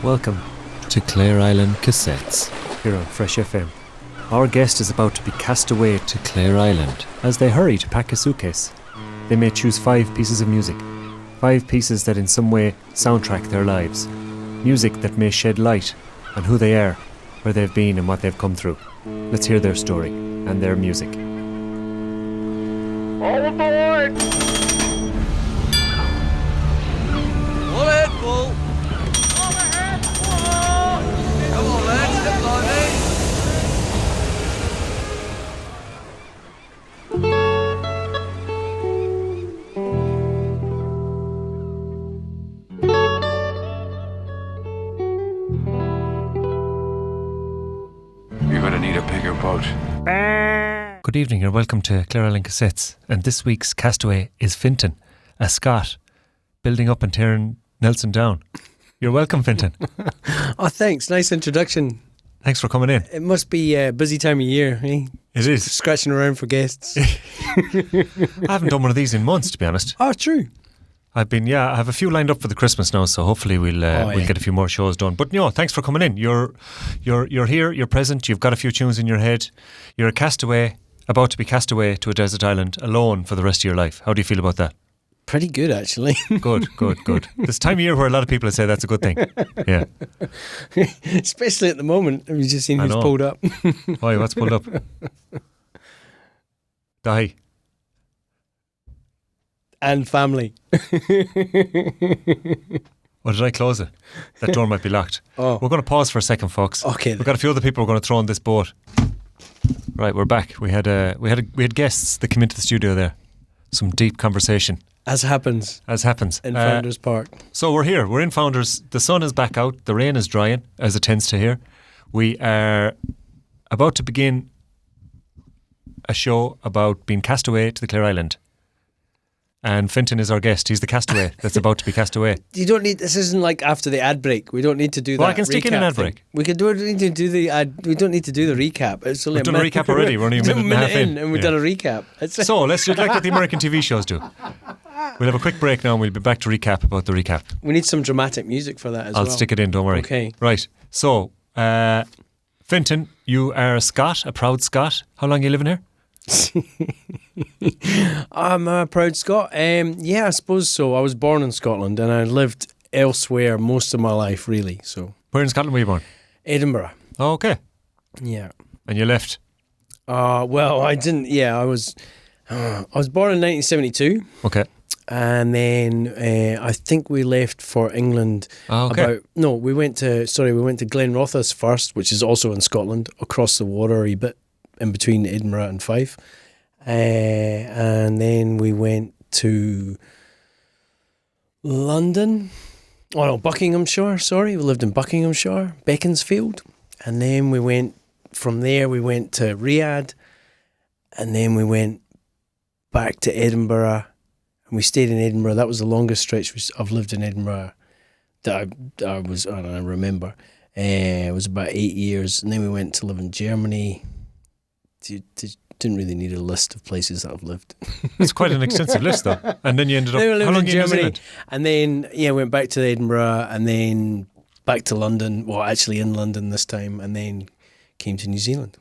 Welcome to Clare Island Cassettes here on Fresh FM. Our guest is about to be cast away to Clare Island. As they hurry to pack a suitcase, they may choose 5 pieces of music. 5 pieces that in some way soundtrack their lives. Music that may shed light on who they are, where they've been and what they've come through. Let's hear their story and their music. All aboard! All ahead, full! All ahead, full! Come on, lads, step by me! You're going to need a bigger boat. Good evening and welcome to Clare Island Cassettes. And this week's castaway is Fintin, a Scot, building up and tearing Nelson down. You're welcome, Fintin. Oh, thanks. Nice introduction. Thanks for coming in. It must be a busy time of year, eh? It is. Scratching around for guests. I haven't done one of these in months, to be honest. Oh, true. I have a few lined up for the Christmas now, so hopefully we'll get a few more shows done. But no, thanks for coming in. You're here, you're present, you've got a few tunes in your head. You're a castaway, about to be cast away to a desert island alone for the rest of your life. How do you feel about that? Pretty good, actually. Good. This time of year where a lot of people would say that's a good thing. Yeah. Especially at the moment. Have you just seen who's pulled up? Why, what's pulled up? Die. And family. Or did I close it? That door might be locked. Oh. We're going to pause for a second, folks. Okay. We've got a few other people we're going to throw on this boat. Right, we're back. We had guests that came into the studio there. Some deep conversation. As happens. In Founders Park. So we're here. We're in Founders. The sun is back out. The rain is drying, as it tends to here. We are about to begin a show about being cast away to the Clare Island. And Fintin is our guest. He's the castaway that's about to be cast away. You don't need. This isn't like after the ad break. We don't need to do that. Well, I can stick in an ad thing. break. We don't need to do the ad. We don't need to do the recap. It's only We've done a recap already. We're only a minute and a half in. and we've done a recap. So let's do it like what the American TV shows do. We'll have a quick break now and we'll be back to recap about the recap. We need some dramatic music for that as well. I'll stick it in, don't worry. Okay. Right. So, Fintin, you are a Scot, a proud Scot. How long are you living here? I'm a proud Scot. Yeah, I suppose so. I was born in Scotland and I lived elsewhere most of my life, really. So, where in Scotland were you born? Edinburgh. Oh, okay. Yeah. And you left? Well, I didn't. Yeah, I was born in 1972. Okay. And then I think we left for England. Oh, okay. We went to Glenrothes first, which is also in Scotland, across the water a bit in between Edinburgh and Fife. And then we went to London. Oh no, Buckinghamshire, sorry. We lived in Buckinghamshire, Beaconsfield. And then from there we went to Riyadh. And then we went back to Edinburgh. And we stayed in Edinburgh. That was the longest stretch I've lived in Edinburgh that I remember. It was about 8 years. And then we went to live in Germany. Didn't really need a list of places that I've lived. It's quite an extensive list, though. And then you ended up. How long in Germany? New Zealand? And then went back to Edinburgh, and then back to London. Well, actually in London this time, and then came to New Zealand.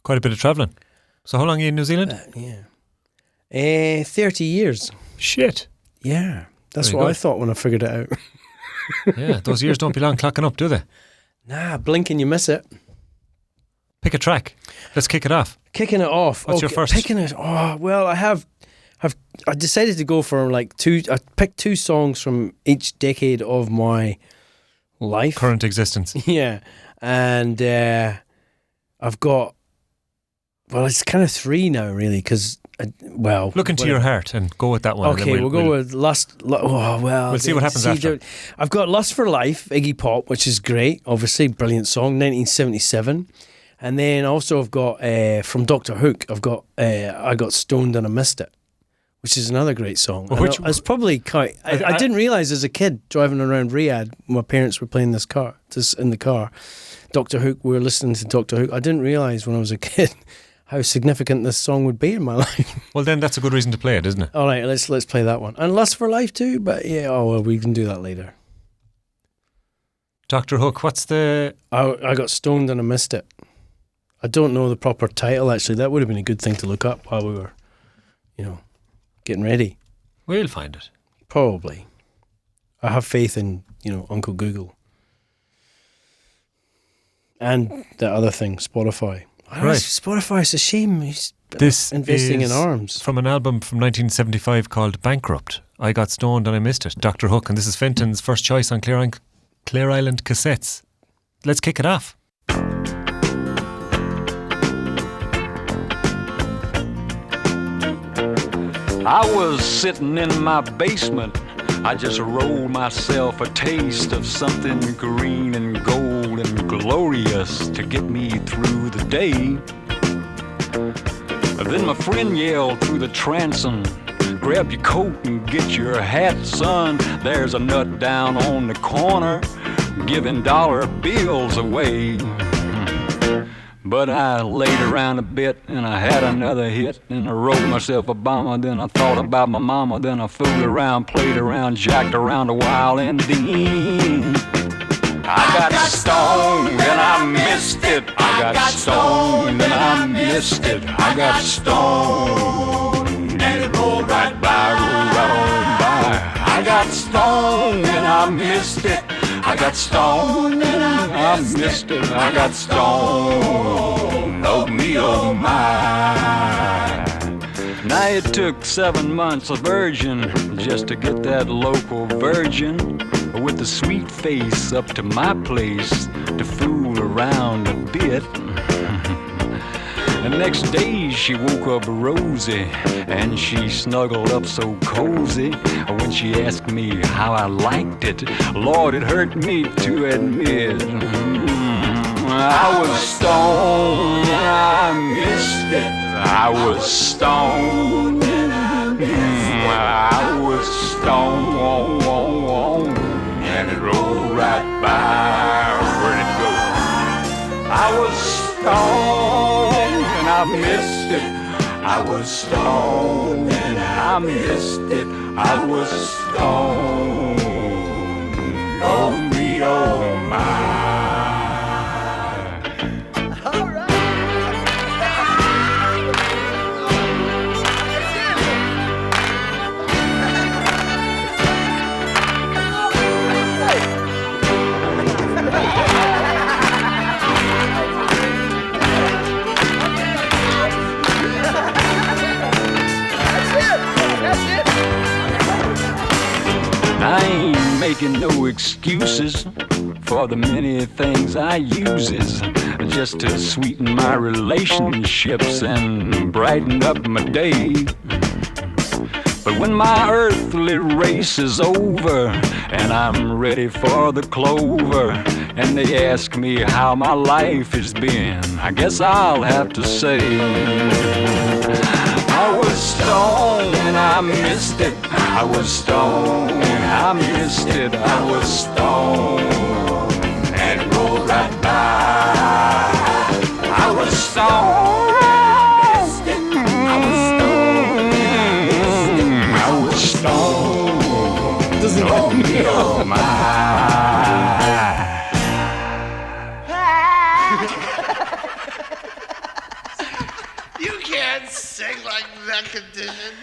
Quite a bit of travelling. So how long are you in New Zealand? 30 years. Shit. Yeah, that's Very what good. I thought when I figured it out. Yeah, those years don't belong clocking up, do they? Nah, blink and you miss it. Pick a track. Let's kick it off. Kicking it off. What's your first? Picking it. Oh well, I decided to go for like two. I picked 2 songs from each decade of my life, Current existence. Yeah, and I've got. Well, it's kind of 3 now, really, because look into your heart and go with that one. Okay, we'll go with Lust. We'll see what happens after. I've got Lust for Life, Iggy Pop, which is great. Obviously, brilliant song, 1977. And then also I've got from Dr. Hook. I've got I Got Stoned and I Missed It, which is another great song. Well, it's probably quite. I didn't realise as a kid driving around Riyadh, my parents were playing this in the car. Dr. Hook. We were listening to Dr. Hook. I didn't realise when I was a kid how significant this song would be in my life. Well, then that's a good reason to play it, isn't it? All right, let's play that one. And Lust for Life too. But yeah, we can do that later. Dr. Hook, what's the... I got stoned and I missed it. I don't know the proper title, actually. That would have been a good thing to look up while we were, getting ready. We'll find it. Probably. I have faith in, Uncle Google. And the other thing, Spotify. Right. Spotify's a shame. He's This investing is in arms. from an album from 1975 called Bankrupt. I got stoned and I missed it. Dr. Hook, and this is Fintin's first choice on Clare Island Cassettes. Let's kick it off. I was sitting in my basement. I just rolled myself a taste of something green and gold and glorious to get me through the day. Then my friend yelled through the transom, grab your coat and get your hat, son. There's a nut down on the corner giving dollar bills away. But I laid around a bit and I had another hit, and I wrote myself a bomber. Then I thought about my mama. Then I fooled around, played around, jacked around a while, and then I got stoned and I missed it. I got stoned and I missed it. I got stoned and it rolled right by, rolled right on by. I got stoned and I missed it. I got stoned and I missed it. I got stoned, oh me, oh my. Now it took 7 months of virgin just to get that local virgin with the sweet face up to my place to fool around a bit. The next day she woke up rosy and she snuggled up so cozy. When she asked me how I liked it, Lord, it hurt me to admit. I was stoned and I missed it. I was stoned and I was stoned and it rolled right by. Where'd it go? I was stoned and I missed it. I was stoned and I missed it. I was stoned. Oh me, oh my. I ain't making no excuses for the many things I uses just to sweeten my relationships and brighten up my day. But when my earthly race is over and I'm ready for the clover, and they ask me how my life has been, I guess I'll have to say I was stoned and I missed it. I was stoned and I missed it. I was stoned and it rolled right by. I was stoned and I missed it. I was stoned and I was stoned. Doesn't oh me, oh my. You can't sing like that condition.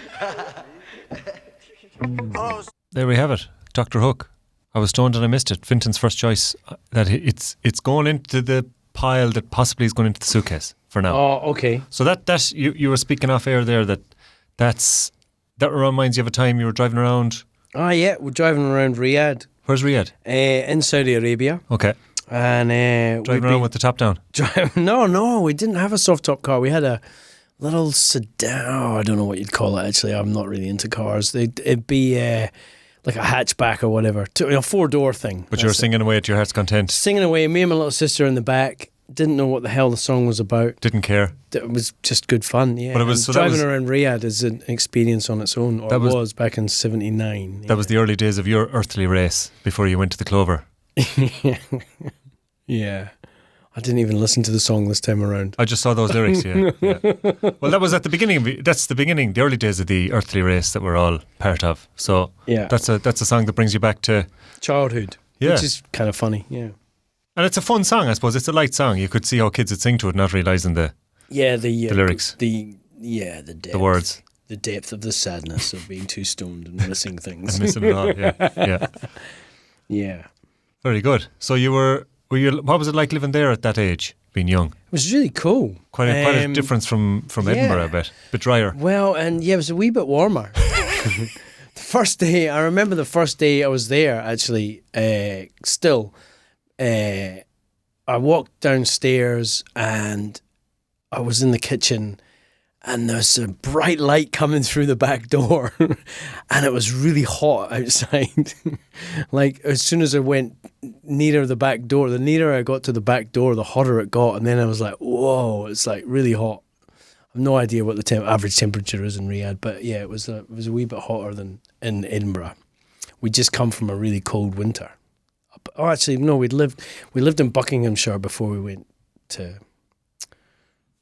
There we have it. Dr. Hook. I was stoned and I missed it. Fintin's first choice. That it's going into the pile that possibly is going into the suitcase for now. Oh, okay. So that you were speaking off air there that reminds you of a time you were driving around. Oh, yeah. We're driving around Riyadh. Where's Riyadh? In Saudi Arabia. Okay. And Driving around with the top down. No, we didn't have a soft top car. We had a little sedan. I don't know what you'd call it. Actually, I'm not really into cars. It'd be like a hatchback or whatever, a 4-door thing. But you were singing away at your heart's content. Singing away. Me and my little sister in the back. Didn't know what the hell the song was about. Didn't care. It was just good fun. Yeah. But it was driving around Riyadh is an experience on its own. Or it was back in '79. That was the early days of your earthly race before you went to the Clover. Yeah. I didn't even listen to the song this time around. I just saw those lyrics, yeah. Well, that was at the beginning. That's the beginning, the early days of the earthly race that we're all part of. So yeah, that's a song that brings you back to childhood. Yeah. which is kind of funny. Yeah, And it's a fun song, I suppose. It's a light song. You could see how kids would sing to it, not realising the lyrics, the depth, the words. the depth of the sadness of being too stoned and missing things. And missing it all. Yeah. Yeah, Very good. So what was it like living there at that age, being young? it was really cool. Quite a difference from Edinburgh, I bet. A bit drier. Well, and yeah, it was a wee bit warmer. The first day, I remember the first day I was there, actually, I walked downstairs and I was in the kitchen and there's a bright light coming through the back door and it was really hot outside. Like, as soon as I went nearer the back door, the nearer I got to the back door, the hotter it got. And then I was like, whoa, it's like really hot. I've no idea what the average temperature is in Riyadh, but yeah, it was a wee bit hotter than in Edinburgh. We'd just come from a really cold winter. Oh, actually, no, we lived in Buckinghamshire before we went to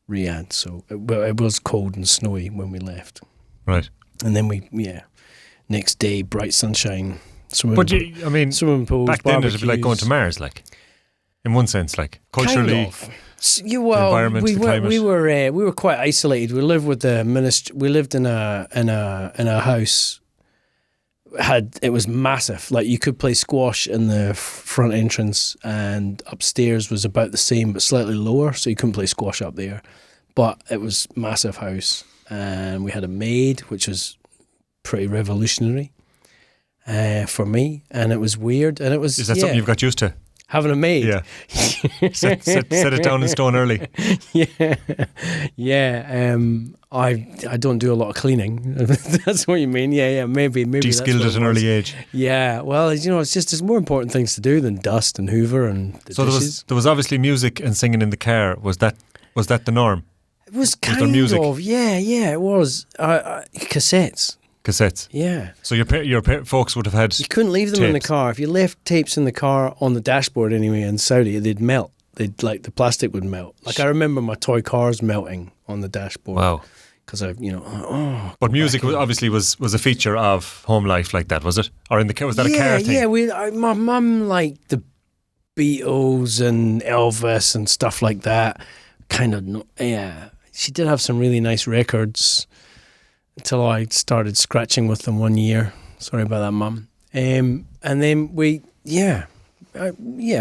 Riyadh, so it was cold and snowy when we left. Right. And then next day, bright sunshine, swimming pools, back then it'd be like barbecues. going to Mars, like, in one sense, like, culturally. Kind of. Well, environment, the climate. we were quite isolated. We lived with the ministry. We lived in a house. It was massive. Like, you could play squash in the front entrance, and upstairs was about the same but slightly lower, so you couldn't play squash up there. But it was massive house, and we had a maid, which was pretty revolutionary for me, and it was weird. And it was Is that something you've got used to? having a maid? Yeah. set it down in stone early. Yeah. I don't do a lot of cleaning. That's what you mean. Yeah. Maybe. De-skilled that's at an early age. Yeah. Well, there's more important things to do than dust and hoover and the So dishes. there was obviously music and singing in the car. Was that the norm? It was there kind music? of. Yeah. It was. Cassettes. Cassettes. Yeah. So your folks would have had. You couldn't leave them in the tapes. car. If you left tapes in the car on the dashboard anyway in Saudi, they'd melt. The plastic would melt. Like, I remember my toy cars melting on the dashboard. Wow. Because But music obviously was a feature of home life like that, was it? Or in the car, was that a car thing? Yeah, my mum liked the Beatles and Elvis and stuff like that. She did have some really nice records until I started scratching with them one year. Sorry about that, Mum. And then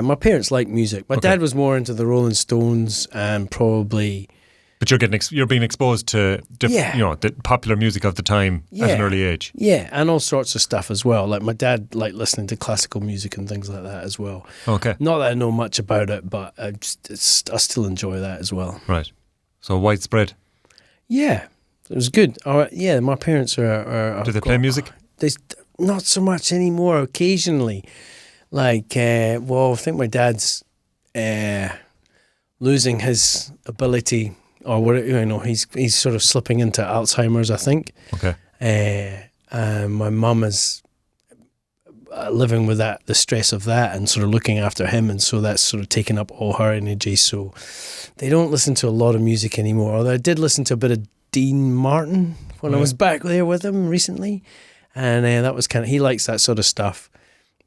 my parents liked music. My dad was more into the Rolling Stones and probably. But you're being exposed to the popular music of the time at an early age. Yeah, and all sorts of stuff as well. Like, my dad liked listening to classical music and things like that as well. Okay. Not that I know much about it, but I still enjoy that as well. Right. So widespread. Yeah, it was good. My parents are. Do they play music? Not so much anymore. Occasionally, like, I think my dad's losing his ability, or he's sort of slipping into Alzheimer's, I think. Okay. And my mum is living with the stress of that, and sort of looking after him, and so that's sort of taking up all her energy. So they don't listen to a lot of music anymore. Although I did listen to a bit of Dean Martin when I was back there with him recently, and that was he likes that sort of stuff,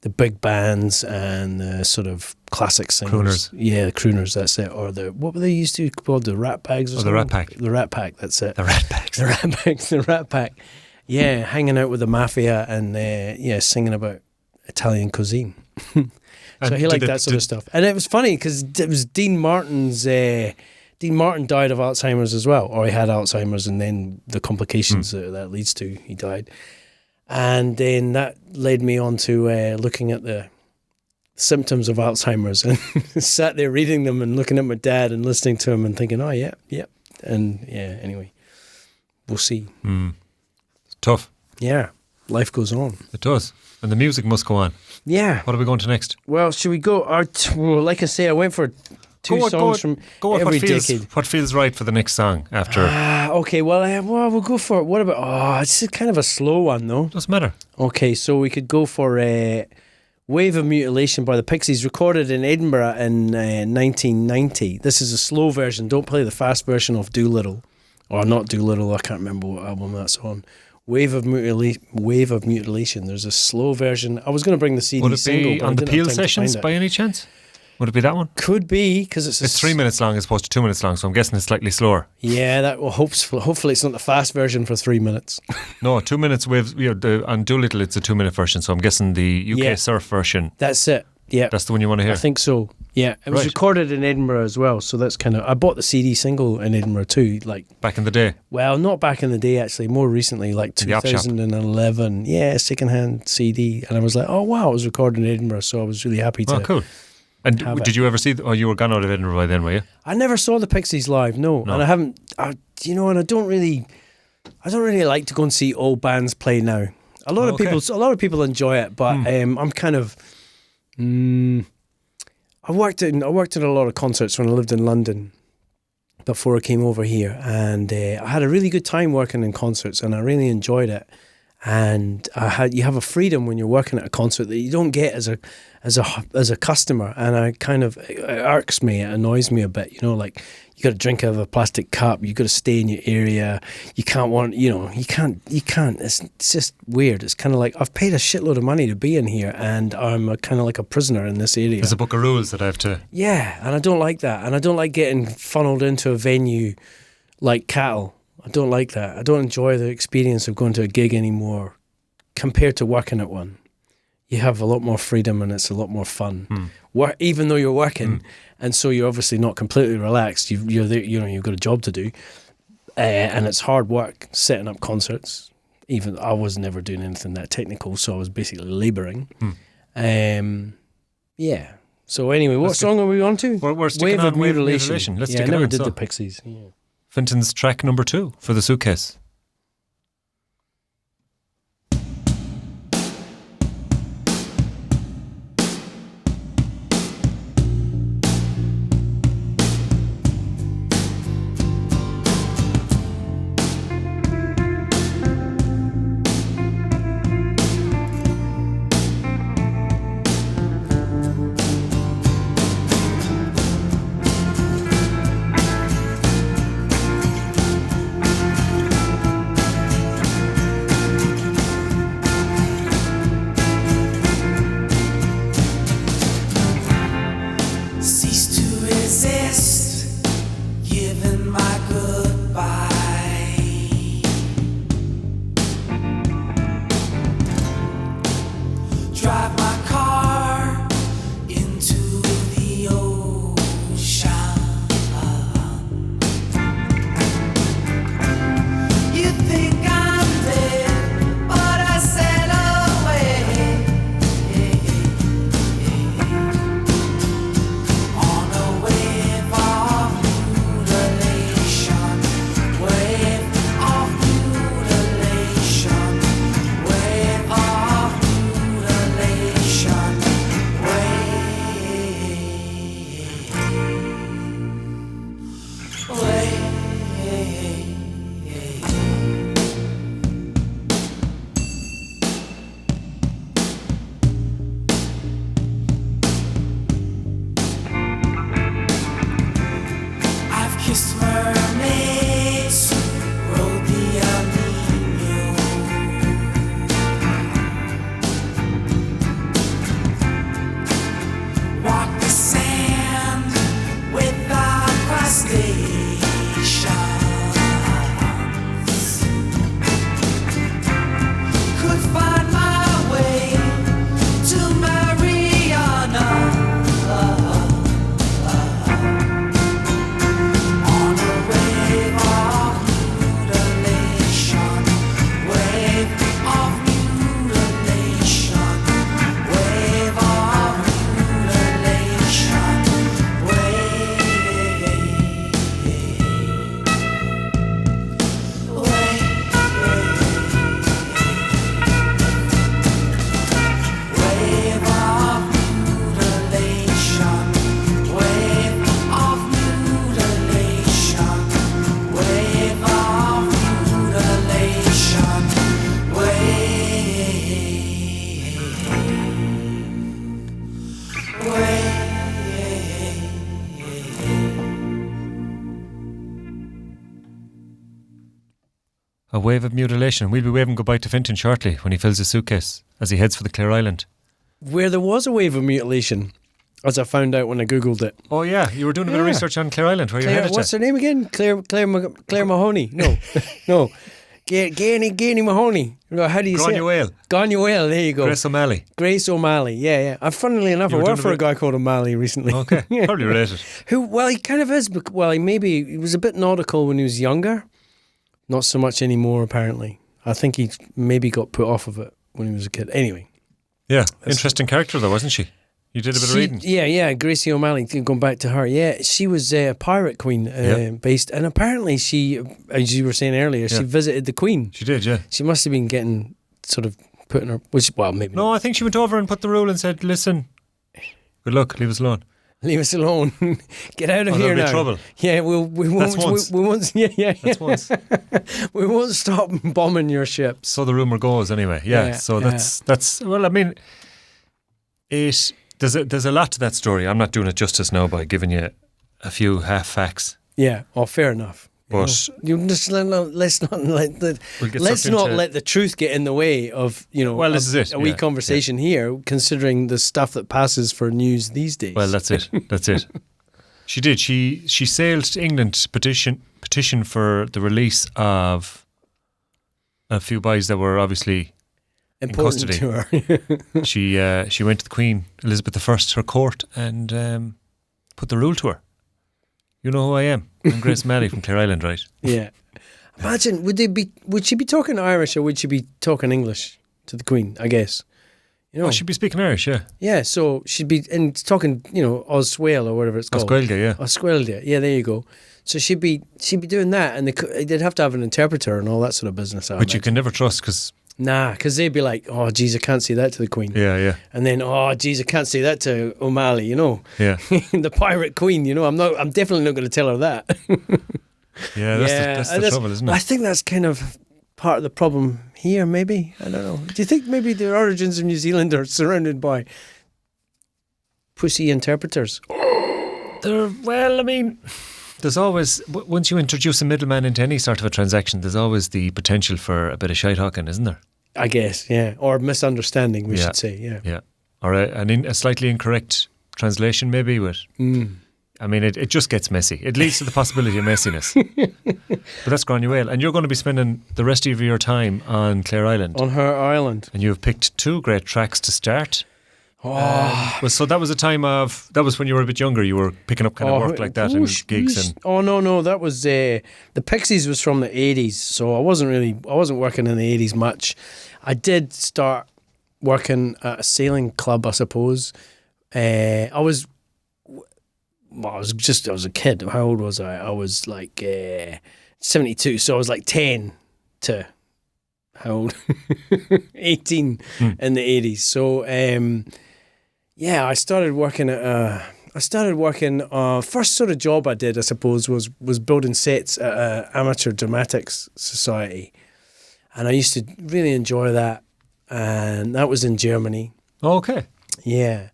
the big bands and the sort of classic singers. Crooners. Yeah, the crooners, that's it. Or what were they used to call the Rat Bags or something? The Rat Pack. The Rat Pack, that's it. The Rat Packs. The Rat Pack. The Rat Pack. Yeah, hanging out with the mafia and singing about Italian cuisine. So he liked that sort of stuff. And it was funny because it was Dean Martin's. Dean Martin died of Alzheimer's as well, or he had Alzheimer's, and then the complications that leads to, he died. And then that led me on to looking at the symptoms of Alzheimer's, and sat there reading them and looking at my dad and listening to him and thinking, oh, yeah. And anyway, we'll see. It's tough. Yeah, life goes on. It does. And the music must go on. Yeah. What are we going to next? Well, should we go? Like I say, I went for two songs from every decade. What feels right for the next song after? Okay, well, we'll go for it. What about? It's kind of a slow one, though. Doesn't matter. Okay, so we could go for Wave of Mutilation by the Pixies, recorded in Edinburgh in 1990. This is a slow version. Don't play the fast version of Doolittle. Or not Doolittle, I can't remember what album that's on. Wave of Mutilation. There's a slow version. I was going to bring the CD Would it single, be but on I the didn't Peel have time to Sessions find it. by any chance? Would it be that one? Could be, because It's 3 minutes long as opposed to 2 minutes long, so I'm guessing it's slightly slower. Yeah, that will hopefully it's not the fast version for 3 minutes. No, 2 minutes with on Doolittle it's a 2 minute version, so I'm guessing the UK surf version. That's it. Yeah, That's the one you want to hear. I think so. Yeah, it was Right. recorded in Edinburgh as well, so that's kind of. I bought the CD single in Edinburgh too. Like, Back in the day. well, not back in the day actually, more recently, like In the op shop. 2011. Yeah, secondhand CD, and I was like, oh wow, it was recorded in Edinburgh, so I was really happy to. Oh, cool. And have did it. you ever see? You were gone out of Edinburgh by then, were you? I never saw the Pixies live, no. And I haven't. And I don't really like to go and see old bands play now. A lot of people enjoy it, but I'm kind of. I worked in a lot of concerts when I lived in London before I came over here, and I had a really good time working in concerts, and I really enjoyed it. And you have a freedom when you're working at a concert that you don't get as a customer, and it irks me, it annoys me a bit. You know, like you got to drink out of a plastic cup, you got to stay in your area. You can't. It's just weird. It's kind of like I've paid a shitload of money to be in here, and I'm kind of like a prisoner in this area. There's a book of rules that I have to. Yeah, and I don't like that, and I don't like getting funneled into a venue like cattle. I don't like that. I don't enjoy the experience of going to a gig anymore compared to working at one. You have a lot more freedom and it's a lot more fun. Even though you're working, and so you're obviously not completely relaxed. You're there, you've got a job to do, and it's hard work setting up concerts. Even I was never doing anything that technical, so I was basically labouring. Yeah. So anyway, what song are we on to? We're sticking on Wave of Mutilation. Let's stick I it never on, did so. the Pixies. Yeah. Fintin's track number 2 for the suitcase. On A wave of mutilation. We'll be waving goodbye to Fintin shortly when he fills his suitcase as he heads for the Clare Island. Where there was a wave of mutilation, as I found out when I Googled it. Oh yeah, you were doing a bit of research on Clare Island. Where you headed What's to? her name again? Claire Mahoney. No, no. Gainey Mahoney. How do you say it? Ganuel, there you go. Grace O'Malley, yeah. Funnily enough, I worked for a guy called O'Malley recently. Okay, probably related. Well, he kind of is. Well, he was a bit nautical when he was younger. Not so much anymore, apparently. I think he maybe got put off of it when he was a kid. Anyway. Yeah, interesting character though, wasn't she? You did a bit of reading. Yeah, Gracie O'Malley, going back to her. Yeah, she was a pirate queen based, and apparently she, as you were saying earlier, she visited the Queen. She did, yeah. She must have been getting sort of put in her, maybe. No, I think she went over and put the rule and said, listen, good luck, leave us alone. Leave us alone. Get out of here now. Trouble. Yeah, we won't. Once. We won't. Yeah. That's once. We won't stop bombing your ships. So the rumour goes, anyway. Yeah. So that's. Well, I mean, there's a lot to that story. I'm not doing it justice now by giving you a few half facts. Yeah. Oh, fair enough. But let's not let the truth get in the way of this is it. A wee conversation here, considering the stuff that passes for news these days. Well, that's it. She did. She sailed to England to petition for the release of a few boys that were obviously important in custody. To her. She went to the Queen Elizabeth I, her court, and put the rule to her. You know who I am. I'm Grace O'Malley from Clare Island, right? Yeah. Imagine, would she be talking Irish or would she be talking English to the Queen, I guess? She'd be speaking Irish, yeah. Yeah, so she'd be talking, Oswale or whatever it's called. Oscuelga, yeah. Oscuelga, yeah, there you go. So she'd be doing that, and they'd have to have an interpreter and all that sort of business. Which you can never trust, because... Nah, because they'd be like, oh, geez, I can't say that to the Queen. Yeah. And then, oh, geez, I can't say that to O'Malley, Yeah. The pirate Queen, I'm definitely not going to tell her that. Yeah, that's the trouble, isn't it? I think that's kind of part of the problem here, maybe. I don't know. Do you think maybe the origins of New Zealand are surrounded by pussy interpreters? There's always, once you introduce a middleman into any sort of a transaction, there's always the potential for a bit of shite-hawking, isn't there? I guess, yeah. Or misunderstanding, we should say, yeah. Yeah. Or a slightly incorrect translation, maybe, but... I mean, it just gets messy. It leads to the possibility of messiness. But that's Granuaile. And you're going to be spending the rest of your time on Clare Island. On her island. And you've picked two great tracks to start. So that was a time of... That was when you were a bit younger. You were picking up kind of work like that and gigs. Oh, no. That was... the Pixies was from the 80s. So I wasn't working in the 80s much. I did start working at a sailing club, I suppose. I was a kid. How old was I? I was like 72. So I was like 10 to how old? 18 in the 80s. So I started working at first sort of job I did, I suppose, was building sets at an amateur dramatics society, and I used to really enjoy that. And that was in Germany. Okay. Yeah.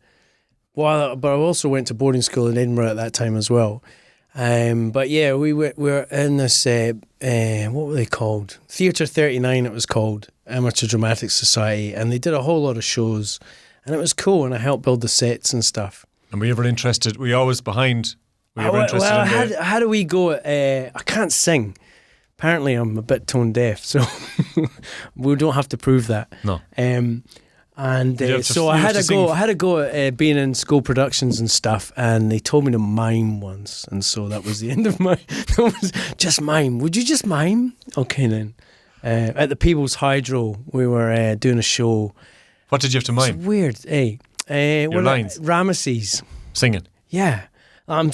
Well, but I also went to boarding school in Edinburgh at that time as well. But yeah, we were in this, what were they called? Theatre 39 it was called, Amateur Dramatic Society, and they did a whole lot of shows, and it was cool, and I helped build the sets and stuff. And were you ever interested, were you always behind? How do we go? I can't sing. Apparently I'm a bit tone deaf, so we don't have to prove that. No. So I had a go at being in school productions and stuff, and they told me to mime once, and so that was the end of my. Just mime. Would you just mime? Okay then. At the People's Hydro, we were doing a show. What did you have to mime? It's weird. Your lines. Ramesses. Singing. Yeah. I'm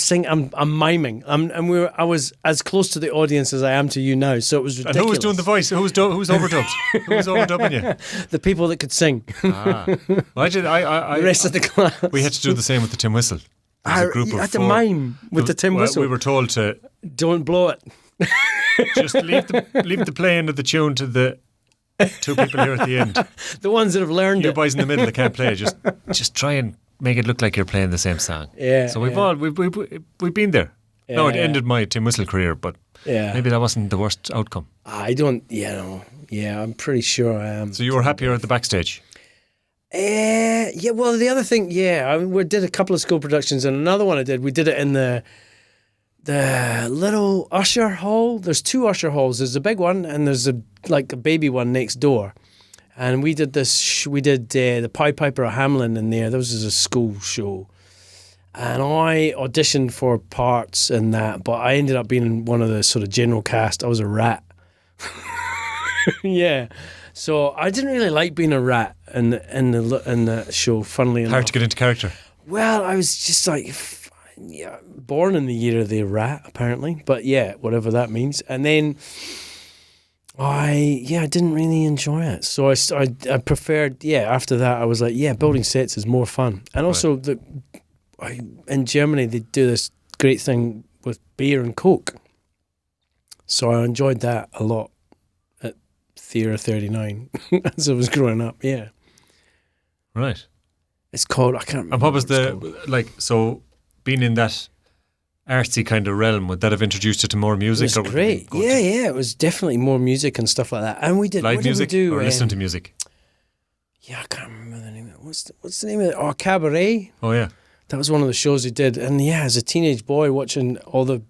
miming. I was as close to the audience as I am to you now, so it was ridiculous. And who was doing the voice? Who's overdubbed? Who was overdubbing you? The people that could sing. The rest of the class. We had to do the same with the tin whistle. You had to mime with the tin whistle. We were told to don't blow it. Just leave the playing of the tune to the two people here at the end. The ones that have learned it. You boys in the middle that can't play. Just try and make it look like you're playing the same song. Yeah. So we've been there. No, it ended my Tim Whistle career, but Yeah. maybe that wasn't the worst outcome. I don't, yeah, I'm pretty sure I am. So you were happier at the backstage? Yeah, well, the other thing, we did a couple of school productions, and another one we did it in the little usher hall. There's 2 usher halls. There's a big one, and there's a baby one next door. And we did the Pied Piper of Hamelin in there. This was a school show. And I auditioned for parts in that, but I ended up being one of the sort of general cast. I was a rat. Yeah. So I didn't really like being a rat in the show, funnily enough. Hard to get into character. Well, I was just born in the year of the rat, apparently. But yeah, whatever that means. And then I didn't really enjoy it. So I preferred, after that I was like, building sets is more fun. And also in Germany they do this great thing with beer and Coke. So I enjoyed that a lot at Theatre 39 as I was growing up, yeah. Right. It's called, I can't remember. And what was so being in that artsy kind of realm, would that have introduced you to more music? It was great. It was definitely more music and stuff like that. And we did live music or listening to music? Yeah, I can't remember the name of it. What's the name of it? Oh, Cabaret. Oh, yeah. That was one of the shows he did. And yeah, as a teenage boy watching all the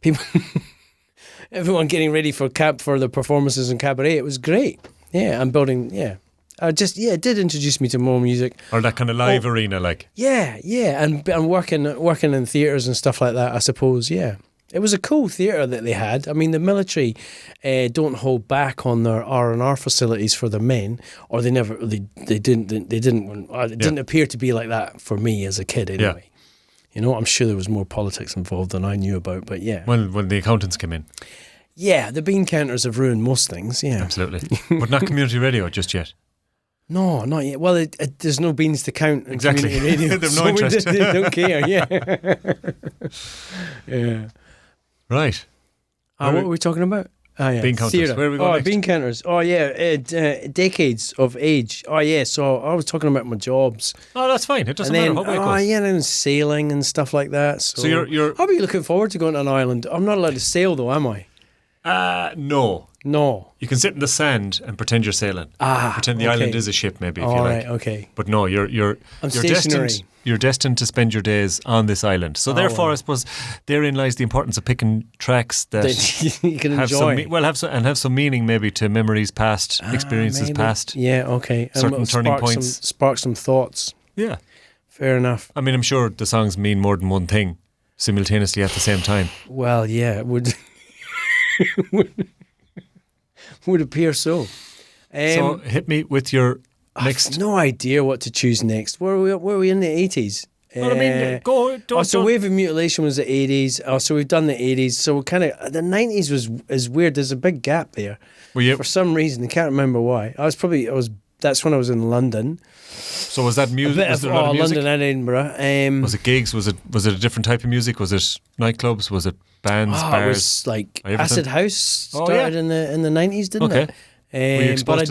people, everyone getting ready for the performances in Cabaret, it was great. Yeah, I'm building, it did introduce me to more music. Or that kind of live arena, like. Yeah, and working in theatres and stuff like that, I suppose, yeah. It was a cool theatre that they had. I mean, the military don't hold back on their R&R facilities for the men, or they didn't. It didn't appear to be like that for me as a kid, anyway. Yeah. I'm sure there was more politics involved than I knew about, but yeah. When the accountants came in. Yeah, the bean counters have ruined most things, yeah. Absolutely. But not community radio just yet. No, not yet. Well, there's no beans to count in exactly. community radio. They've no interest. They don't care, yeah. Yeah. Right. What were we talking about? Bean counters. Theatre. Where are we going next? Bean counters. Oh, yeah. Decades of age. Oh, yeah. So I was talking about my jobs. Oh, that's fine. It doesn't matter what way it goes. Oh, yeah, and sailing and stuff like that. So you're I'll be looking forward to going to an island. I'm not allowed to sail, though, am I? No. No. You can sit in the sand and pretend you're sailing. Pretend the island is a ship, maybe, if you like. Right, okay. But no, you're stationary. You're destined to spend your days on this island. So therefore, I suppose therein lies the importance of picking tracks that you can enjoy. Have some meaning, maybe, to memories past, experiences past. Yeah, okay. Certain turning points. Spark some thoughts. Yeah. Fair enough. I mean, I'm sure the songs mean more than one thing simultaneously at the same time. Well, yeah, it would would appear so. So hit me with your next. I've no idea what to choose next. Were we in the 80s? Well, I mean, go. So Wave of Mutilation was the 80s. So we've done the 80s. So kind of the 90s is weird. There's a big gap there. For some reason, I can't remember why. That's when I was in London. So was that music? Was there a lot of music? London and Edinburgh. Was it gigs? Was it a different type of music? Was it nightclubs? Was it bands, bars? It was like Acid House started in the 90s, didn't it? But I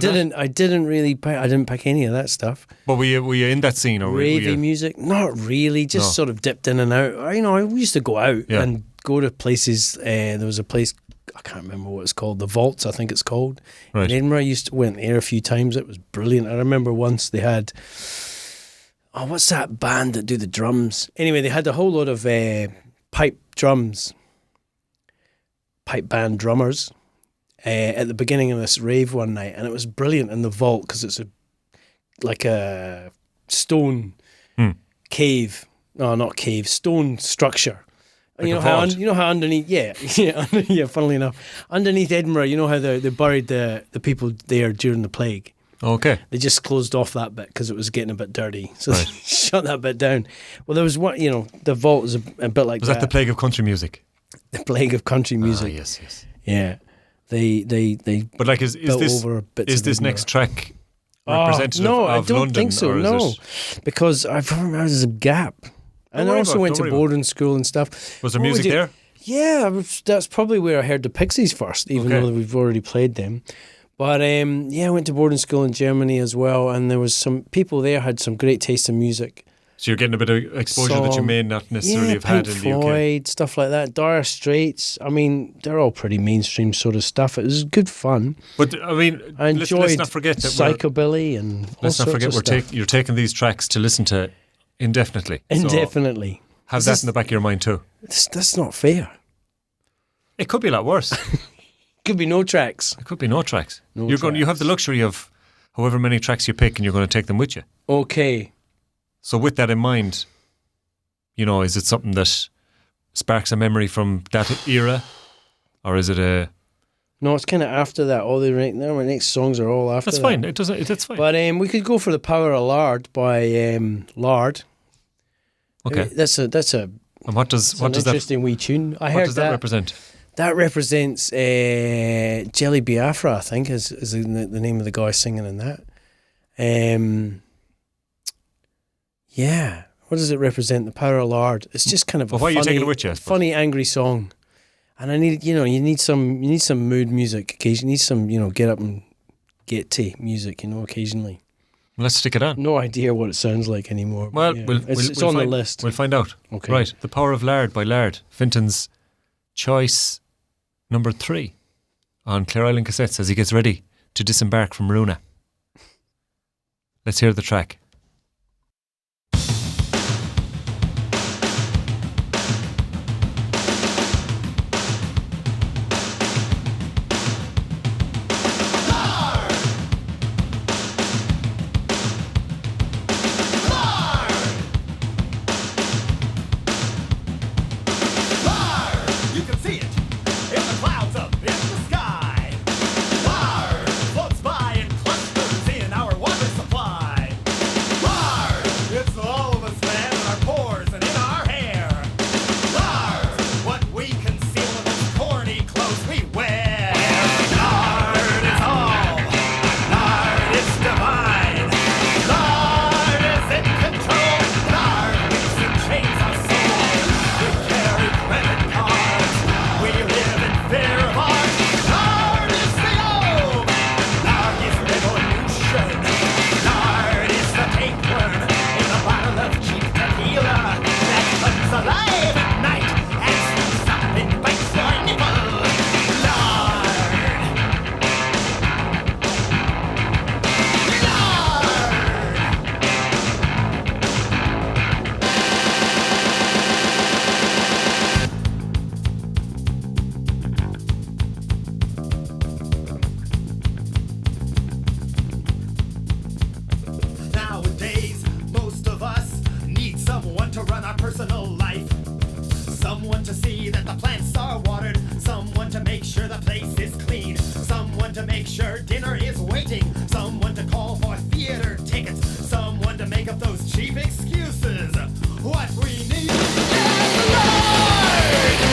didn't pick any of that stuff. But were you in that scene, or ravey music? Not really. Just sort of dipped in and out. I used to go out and go to places. There was a place, I can't remember what it's called. The Vaults, I think it's called. Right. In Edinburgh, went there a few times. It was brilliant. I remember once they had. Oh, what's that band that do the drums? Anyway, they had a whole lot of pipe band drummers. At the beginning of this rave one night, and it was brilliant in the vault because it's like a stone cave. No, not cave, stone structure. Like you know how underneath, funnily enough, underneath Edinburgh, you know how they buried the people there during the plague. Okay. They just closed off that bit because it was getting a bit dirty, so they shut that bit down. Well, there was one, the vault was a bit like that. Was that the plague of country music? The plague of country music. Yes. Yeah. They but like is this next track representative of London? No, I don't think so. No, because there's a gap, and I also went to boarding school and stuff. Was there music there? Yeah, that's probably where I heard the Pixies first, even though we've already played them. But I went to boarding school in Germany as well, and there was some people there had some great taste in music, So you're getting a bit of exposure that you may not necessarily have had Pink in the UK. Floyd, stuff like that. Dire Straits. I mean, they're all pretty mainstream sort of stuff. It was good fun. But I mean, I let's enjoyed not forget that psychobilly and all let's not sorts forget of stuff. you're taking these tracks to listen to indefinitely. So Indefinitely. have that in the back of your mind too. That's not fair. It could be a lot worse. Could be no tracks. It could be no tracks. No You have the luxury of however many tracks you pick, and you're going to take them with you. Okay. So with that in mind, you know, is it something that sparks a memory from that era, or is it a? No, it's kind of after that. All the my next songs are all after. That's that. fine. It doesn't. That's fine. But we could go for The Power of Lard by Lard. Okay. That's a And what does an that interesting wee tune. I what heard does that represent? That represents Jelly Biafra, I think, is the name of the guy singing in that. Yeah. What does it represent? The Power of Lard. It's just kind of Well, why are you taking it with you, I suppose? funny, angry song. And I need, you need some mood music occasionally. You need some, get up and get to music, occasionally. Let's stick it on. No idea what it sounds like anymore. Well, yeah. it's on the list. We'll find out. Okay. Right. The Power of Lard by Lard. Fintin's choice number 3 on Clare Island Cassettes as he gets ready to disembark from Runa. Let's hear the track. You can see it in the clouds up in the sky. Lard floats by in clusters in our water supply. Lard, it's all of us, man, in our pores and in our hair. Lard, what we conceal in those corny clothes we wear. Lard is all. Lard is divine. Lard is in control. Lard makes and chains our soul. We carry credit cards. We live in fear of art. Lard is the old. Lard is revolution. Lard is the tapeworm in a bottle of cheap tequila that comes alive at night and sneaks up and bites your nipple. Lard. Lard. Nowadays, most of us need someone to run our personal life. Someone to see that the plants are watered. Someone to make sure the place is clean. Someone to make sure dinner is waiting. Someone to call for theater tickets. Someone to make up those cheap excuses. What we need is Lord! Lord!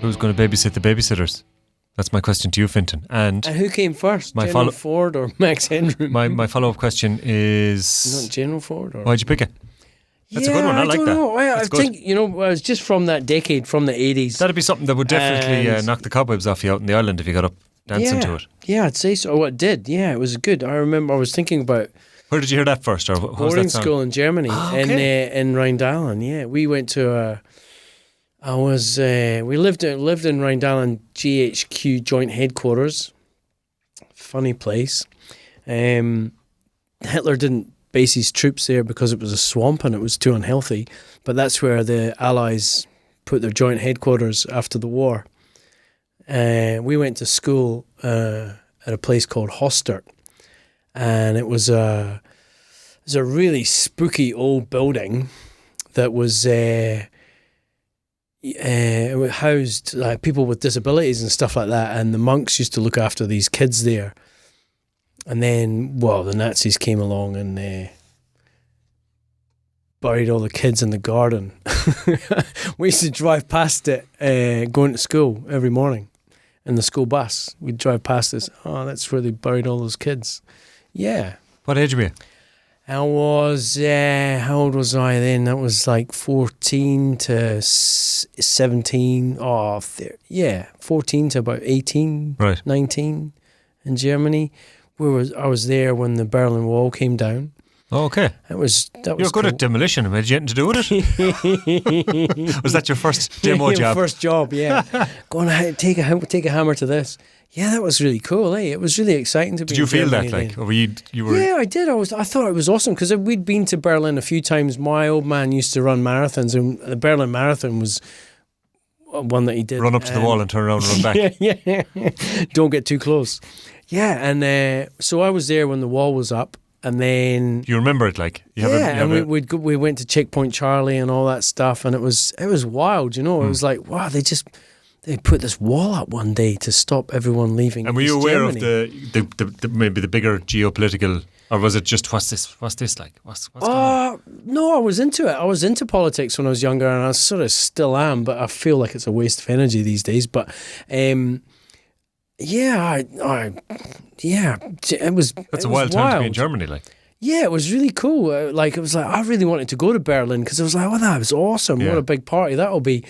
Who's going to babysit the babysitters? That's my question to you, Fintin. And who came first? My General Ford or Max Headroom? my follow-up question is... Not General Ford? Or? Why'd you pick it? That's a good one. I like don't that. Know. I That's think, good. you know, it was just from that decade, from the 80s. That'd be something that would definitely knock the cobwebs off you out in the island if you got up dancing to it. Yeah, I'd say so. Oh, it did. Yeah, it was good. I remember I was thinking about... Where did you hear that first? Or what was boarding that song? school in Germany, in Rheindalen. Yeah, we went to we lived in Rheindalen GHQ joint headquarters. Funny place. Hitler didn't base his troops there because it was a swamp and it was too unhealthy. But that's where the Allies put their joint headquarters after the war. We went to school at a place called Hostert, and it was a really spooky old building that was it housed like people with disabilities and stuff like that, and the monks used to look after these kids there. And then, well, the Nazis came along and buried all the kids in the garden. We used to drive past it going to school every morning in the school bus. We'd drive past this. Oh, that's where they buried all those kids. Yeah. What age were you? I was, how old was I then? That was like 14 to 17. Oh, 14 to about 18, right. 19 in Germany. I was there when the Berlin Wall came down. Oh, okay. That was You're good cool. at demolition. Did you anything to do with it? Was that your first demo job? First job, yeah. Go on, take a hammer to this. Yeah, that was really cool. It was really exciting to be. Did you feel Germany that like, then. or you were? Yeah, I did. I thought it was awesome because we'd been to Berlin a few times. My old man used to run marathons, and the Berlin Marathon was one that he did. Run up to the wall and turn around and run back. yeah. Don't get too close. Yeah, and so I was there when the wall was up, and then you remember it like we went to Checkpoint Charlie and all that stuff, and it was wild, you know. It was like, wow, they put this wall up one day to stop everyone leaving. And were you aware Germany. of the maybe the bigger geopolitical, or was it just what's this like? What's going on? No, I was into it. I was into politics when I was younger, and I sort of still am, but I feel like it's a waste of energy these days. But it was. That's a wild wild time to be in Germany, like. Yeah, it was really cool. It was like I really wanted to go to Berlin because I was like, oh, that was awesome. Yeah. What a big party that'll be.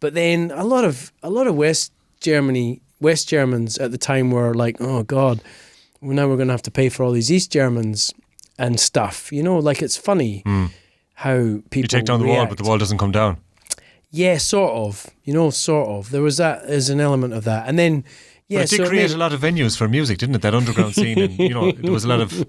But then a lot of West Germans at the time were like, oh God, now we're going to have to pay for all these East Germans and stuff. You know, like it's funny how people You take down the wall, but the wall doesn't come down. Yeah, sort of. You know, sort of. There's an element of that, and then. Yeah, but it did create a lot of venues for music, didn't it? That underground scene, and you know, there was a lot of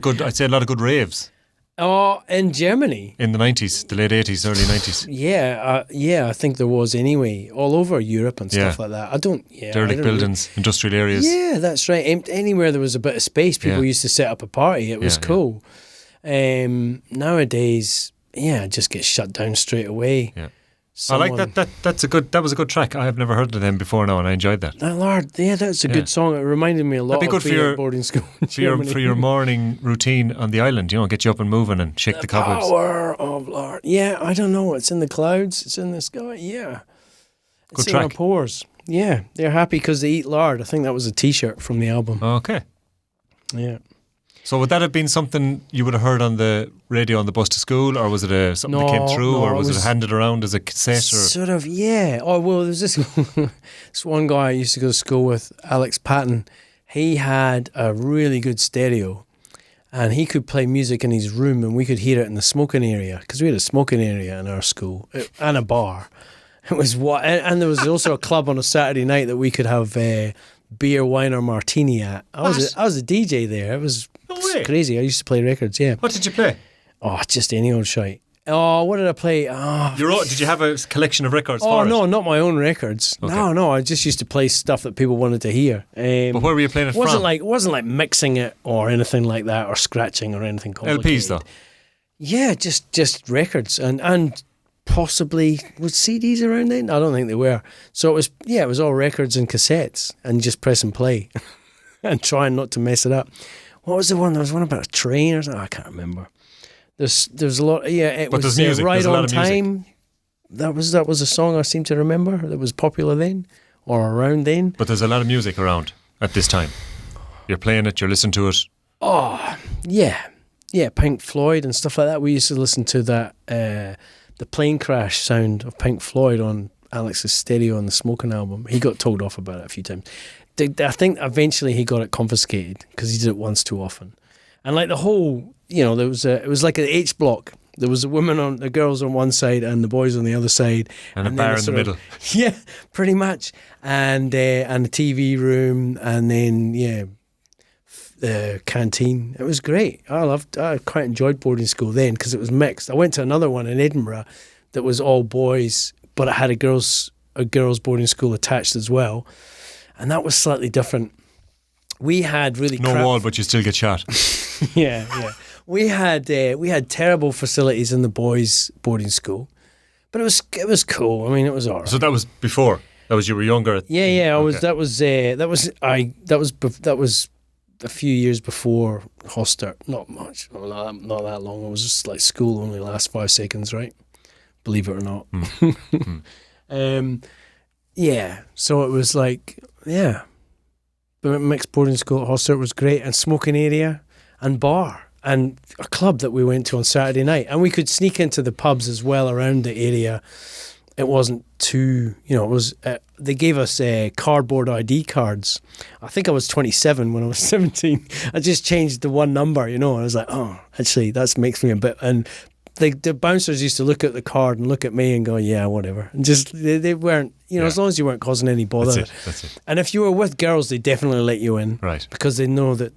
good. I'd say a lot of good raves. Oh, in Germany in the 90s, the late 80s, early 90s. Yeah, I think there was anyway, all over Europe and stuff like that. Derelict buildings, industrial areas. Yeah, that's right. Anywhere there was a bit of space, people used to set up a party. It was cool. Nowadays, it just gets shut down straight away. Yeah. I like that. That was a good track. I have never heard of them before now, and I enjoyed that. That's a good song. It reminded me a lot of being at boarding school in Germany. For your morning routine on the island. You know, get you up and moving and shake the cobwebs. Power of Lord. Yeah, I don't know. It's in the clouds. It's in the sky. Yeah, it's good in track. our pores. Yeah, they're happy because they eat lard. I think that was a T-shirt from the album. Okay. Yeah. So would that have been something you would have heard on the radio on the bus to school, or was it something that came through, or was it handed around as a cassette? Or? Sort of, yeah. Oh, well, there's this one guy I used to go to school with, Alex Patton. He had a really good stereo, and he could play music in his room, and we could hear it in the smoking area, because we had a smoking area in our school, and a bar. It was and there was also a club on a Saturday night that we could have beer, wine, or martini at. I was a DJ there. It was crazy. I used to play records. Yeah. What did you play? Oh, just any old shite. Oh, what did I play? Oh, did you have a collection of records? Oh no, not my own records. Okay. No. I just used to play stuff that people wanted to hear. But where were you playing it from? It wasn't like mixing it or anything like that, or scratching or anything complicated. LPs though. Yeah, just records and possibly was CDs around then. I don't think they were. So it was all records and cassettes and just press and play and trying not to mess it up. What was the one? There was one about a train or something. I can't remember. There's a lot. Yeah, it but was there's music. Right there's a lot on of time. Music. that was a song I seem to remember that was popular then or around then. But there's a lot of music around at this time. You're playing it, you're listening to it. Oh, yeah. Yeah, Pink Floyd and stuff like that. We used to listen to that, the plane crash sound of Pink Floyd on Alex's stereo on the Smoking album. He got told off about it a few times. I think eventually he got it confiscated because he did it once too often. And like the whole, it was like an H block. There was the girls on one side and the boys on the other side. And a bar in the middle. Yeah, pretty much. And a TV room and then, the canteen. It was great. I quite enjoyed boarding school then because it was mixed. I went to another one in Edinburgh that was all boys, but it had a girls boarding school attached as well, and that was slightly different. We had really wall, but you still get shot. yeah. We had terrible facilities in the boys boarding school, but it was cool. I mean, it was alright. So that was before. That was you were younger. Yeah. I was. Okay. That was a few years before Hofstra. Not much. Not that long. It was just like school only lasts 5 seconds, right? Believe it or not. Yeah. So it was like, yeah. But mixed boarding school at Hofstra was great, and smoking area and bar and a club that we went to on Saturday night, and we could sneak into the pubs as well around the area. It wasn't too, it was, they gave us cardboard ID cards. I think I was 27 when I was 17. I just changed the one number, I was like, oh, actually, that makes me a bit, and the bouncers used to look at the card and look at me and go, yeah, whatever. And just, they weren't, as long as you weren't causing any bother. That's it. And if you were with girls, they definitely let you in. Right. Because they know that,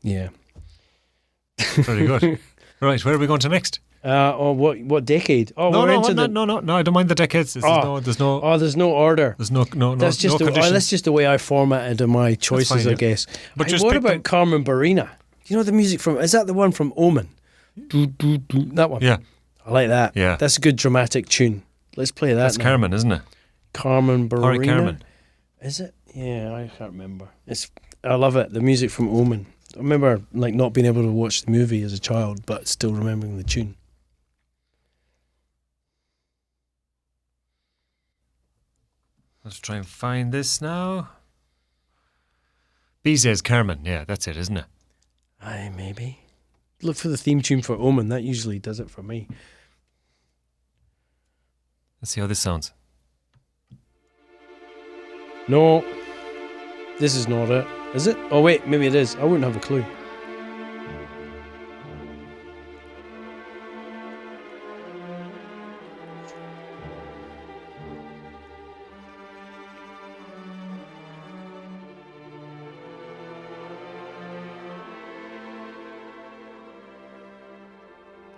yeah. Very good. Right, where are we going to next? What decade? Oh, no, we're into the... No, I don't mind the decades. There's no order. There's no that's just condition. that's just the way I formatted my choices, fine, I guess. But Hey, just what pick about Carmen Barina? You know the music from? Is that the one from Omen? That one. Yeah, I like that. Yeah, that's a good dramatic tune. Let's play that. That's now. Carmen, isn't it? Carmen Barina. Harry Carmen. Is it? Yeah, I can't remember. I love it. The music from Omen. I remember not being able to watch the movie as a child, but still remembering the tune. Let's try and find this now. Bizet's Carmen. Yeah, that's it, isn't it? Aye, maybe. Look for the theme tune for Omen. That usually does it for me. Let's see how this sounds. No. This is not it. Is it? Oh, wait. Maybe it is. I wouldn't have a clue.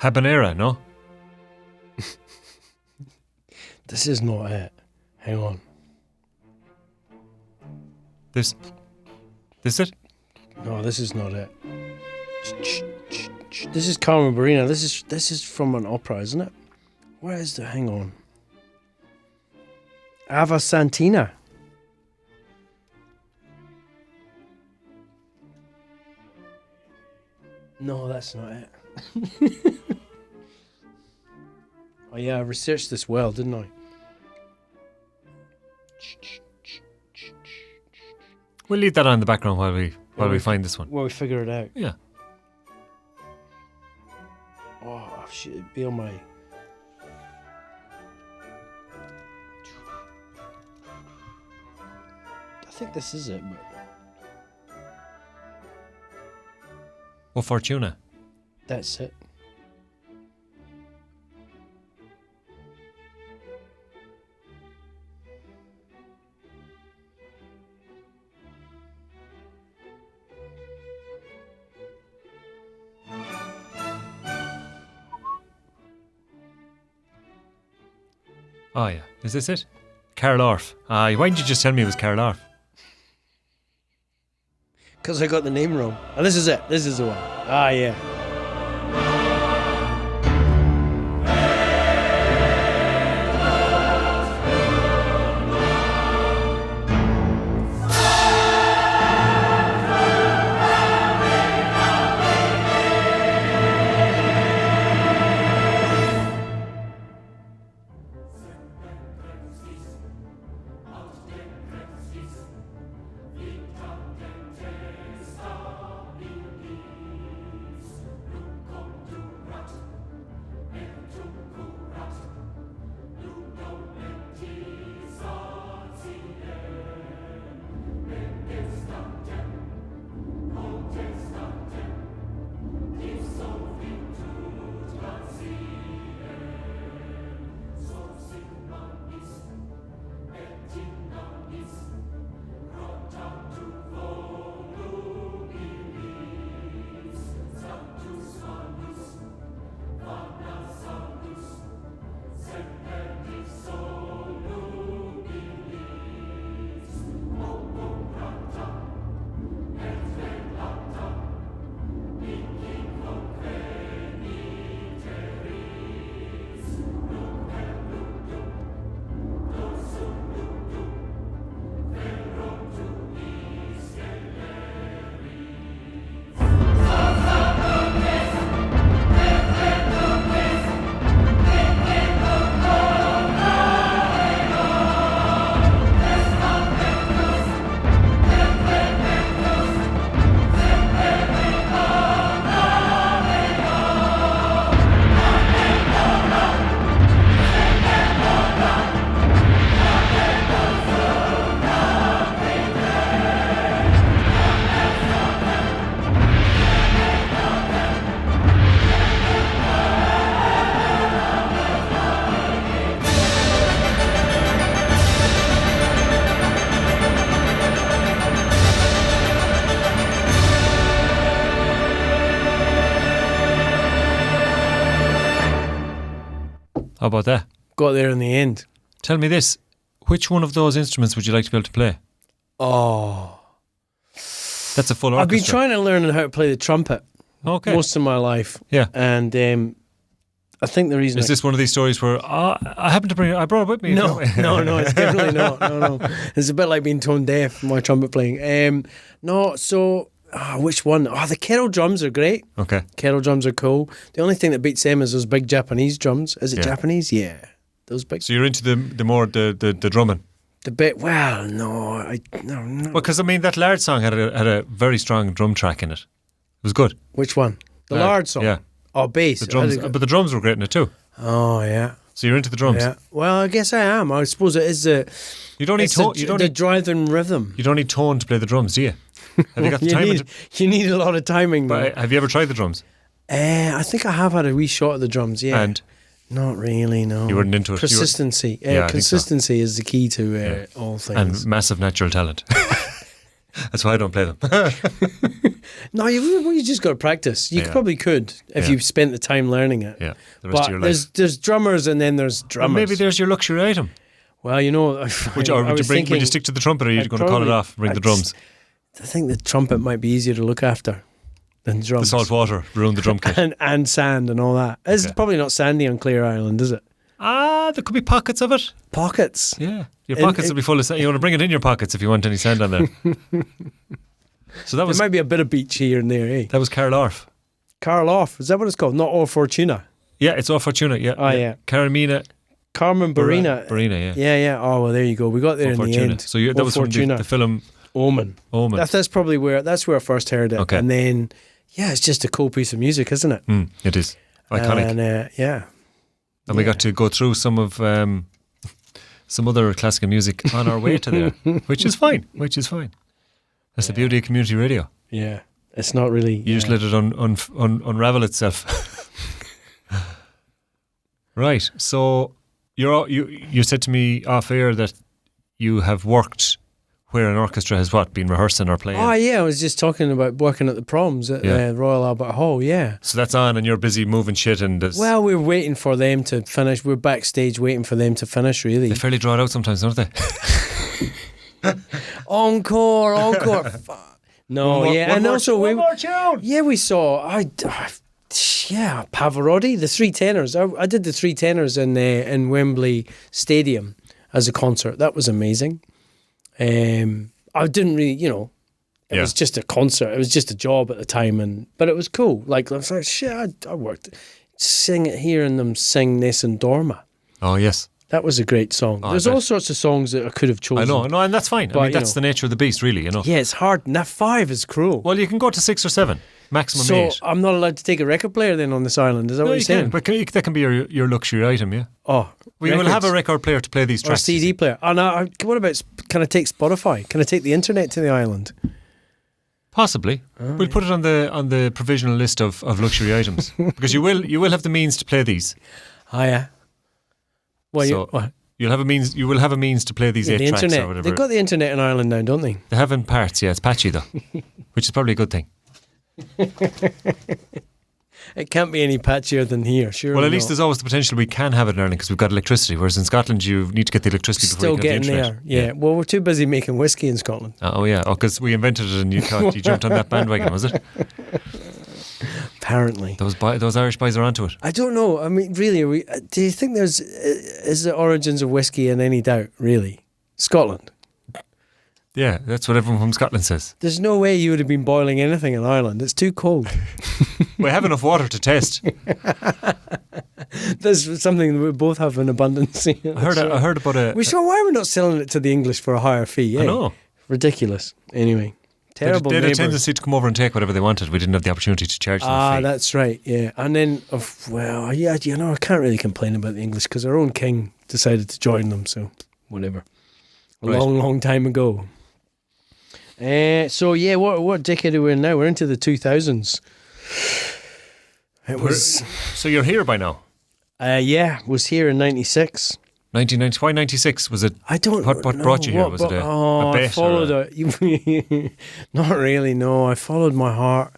Habanera, no? This is not it. Hang on. This it? No, this is not it. This is Carmen Barina. This is from an opera, isn't it? Where is the? Hang on. Ava Santina. No, that's not it. Oh yeah, I researched this well, didn't I? We'll leave that on in the background while we find this one. While we figure it out. Yeah. Oh, shit, it'd be on my... I think this is it, but... Oh, Fortuna. That's it. Oh yeah, is this it? Carl Orff. Why didn't you just tell me it was Carl Orff? Because I got the name wrong. Oh, this is it. This is the one. Ah, yeah. How about that? Got there in the end. Tell me this. Which one of those instruments would you like to be able to play? Oh. That's a full orchestra. I've been trying to learn how to play the trumpet Okay. most of my life. Yeah. And I think the reason... Is this one of these stories where I happened to I brought it with me? No, it's definitely not. No. It's a bit like being tone deaf, my trumpet playing. Which one? The kettle drums are great. Okay. Kettle drums are cool. The only thing that beats them is those big Japanese drums. Is it Yeah. Japanese? Yeah. Those big... So you're into the more the drumming? The bit... Well, no. No. Well, because, I mean, that Lard song had a very strong drum track in it. It was good. Which one? The Lard song? Yeah. Oh, bass. The drums, but the drums were great in it too. Oh, yeah. So you're into the drums. Yeah. Well, I guess I am. I suppose it is You don't need the driving rhythm. You don't need tone to play the drums, do you? Have you got the timing? You need a lot of timing. But have you ever tried the drums? I think I have had a wee shot at the drums. Yeah. And not really. No. you weren't into it. Consistency. Yeah, I think so. Consistency is the key to all things. And massive natural talent. That's why I don't play them. No, you just got to practice. You probably could if you spent the time learning it. Yeah, the rest of your life. There's drummers and then there's drummers. Well, maybe there's your luxury item. Well, you know, Would you stick to the trumpet, or are you going to call it off? Bring the drums. I think the trumpet might be easier to look after than drums. The salt water ruined the drum kit. and sand and all that. It's probably not sandy on Clare Island, is it? There could be pockets of it. Pockets. Yeah, your pockets will be full of sand. You want to bring it in your pockets if you want any sand on there. So there might be a bit of beach here and there, eh? That was Carl Orff. Carl Orff, is that what it's called? Not Or Fortuna. Yeah, it's Or Fortuna. Yeah. Oh yeah. Carmen Barina. Barina, yeah. Yeah. Oh well, there you go. We got there in the end. So that was from the film Omen. That's probably where I first heard it. Okay. And then it's just a cool piece of music, isn't it? It is iconic. And And we got to go through some of some other classical music on our way to there, which is fine. That's the beauty of community radio. Yeah, it's not really. You just let it unravel itself. Right. So you said to me off air that you have worked where an orchestra has been rehearsing or playing. Oh yeah, I was just talking about working at the proms at Royal Albert Hall. Yeah. So that's on, and you're busy moving shit, Well, we're waiting for them to finish. We're backstage waiting for them to finish. Really, they fairly draw it out sometimes, don't they? Encore. No, and also one more tune. Yeah, we saw. Pavarotti, the three tenors. I did the three tenors in Wembley Stadium as a concert. That was amazing. I didn't really, it was just a concert. It was just a job at the time, but it was cool. Like I was like, shit, I worked. Sing it, hearing them sing Nessun Dorma. Oh yes. That was a great song. There's all sorts of songs that I could have chosen. I know, and that's fine. But, that's the nature of the beast, really, Yeah, it's hard. And that 5 is cruel. Well, you can go to 6 or 7, maximum 8. So I'm not allowed to take a record player then on this island. Is that what you're saying? But that can be your luxury item, yeah. Oh, we will have a record player to play these tracks. Or CD player. Oh, no, what about? Can I take Spotify? Can I take the internet to the island? Possibly. We'll put it on the provisional list of luxury items because you will have the means to play these. Oh yeah. Well, you'll have a means. You will have a means to play these 8 tracks internet. or whatever. They've got the internet in Ireland now, don't they? They have in parts. Yeah, it's patchy though, which is probably a good thing. It can't be any patchier than here, sure. Well, at least there's always the potential we can have it in Ireland because we've got electricity, whereas in Scotland you need to get the electricity before you get the internet. Yeah. Well, we're too busy making whiskey in Scotland. Because we invented it and you thought you jumped on that bandwagon, was it? Apparently. Those Irish boys are onto it. I don't know. I mean, really, do you think is the origins of whiskey in any doubt, really? Scotland? Yeah, that's what everyone from Scotland says. There's no way you would have been boiling anything in Ireland. It's too cold. We have enough water to test. There's something that we both have in abundance. I heard about a... Why are we not selling it to the English for a higher fee? I know. Ridiculous. Anyway, terrible They had a neighbours. tendency to come over and take whatever they wanted. We didn't have the opportunity to charge them a fee. That's right, yeah. And then, I can't really complain about the English because our own king decided to join them, so whatever. A long time ago. What decade are we in now? We're into the 2000s. So you're here by now? Was here in 96. 1990. Why 96? Was it? I don't What brought you here? Was it a bet? I followed Not really, no. I followed my heart.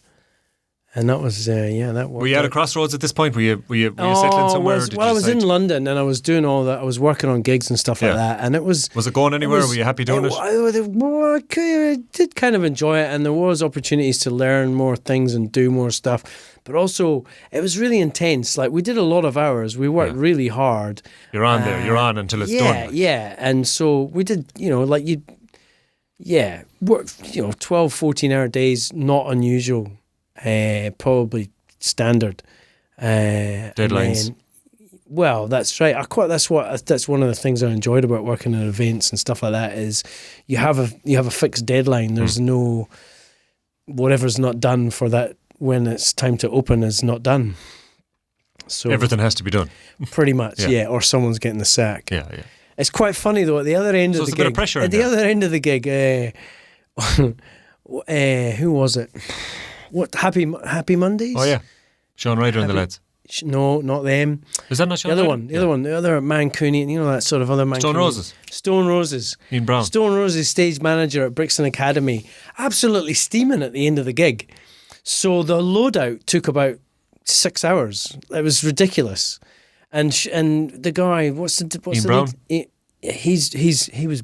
And that was, that worked. Were you at a out. crossroads at this point? Were you settling somewhere? I was in London and I was doing all that. I was working on gigs and stuff like that. And it was... Was it going anywhere? Were you happy doing it? I did kind of enjoy it, and there was opportunities to learn more things and do more stuff. But also, it was really intense. Like, we did a lot of hours. We worked really hard. You're on there. You're on until it's done. Yeah. And so we did, work, 12, 14-hour days, not unusual. Probably standard deadlines. That's right. That's one of the things I enjoyed about working in events and stuff like that is you have a fixed deadline. There's no whatever's not done for that when it's time to open is not done. So everything has to be done. Pretty much, or someone's getting the sack. Yeah. It's quite funny though. At the other end of the gig, a bit of pressure at the other end of the gig, who was it? What Happy Mondays? Oh yeah, Sean Ryder and the lads. No, not them. Is that not Sean the other Ryder? one? The other one, the other Mancunian. That sort of other Mancunian. Stone Roses. Ian Brown. Stone Roses stage manager at Brixton Academy, absolutely steaming at the end of the gig. So the loadout took about 6 hours. It was ridiculous. And the guy, what's Ian the Brown? He was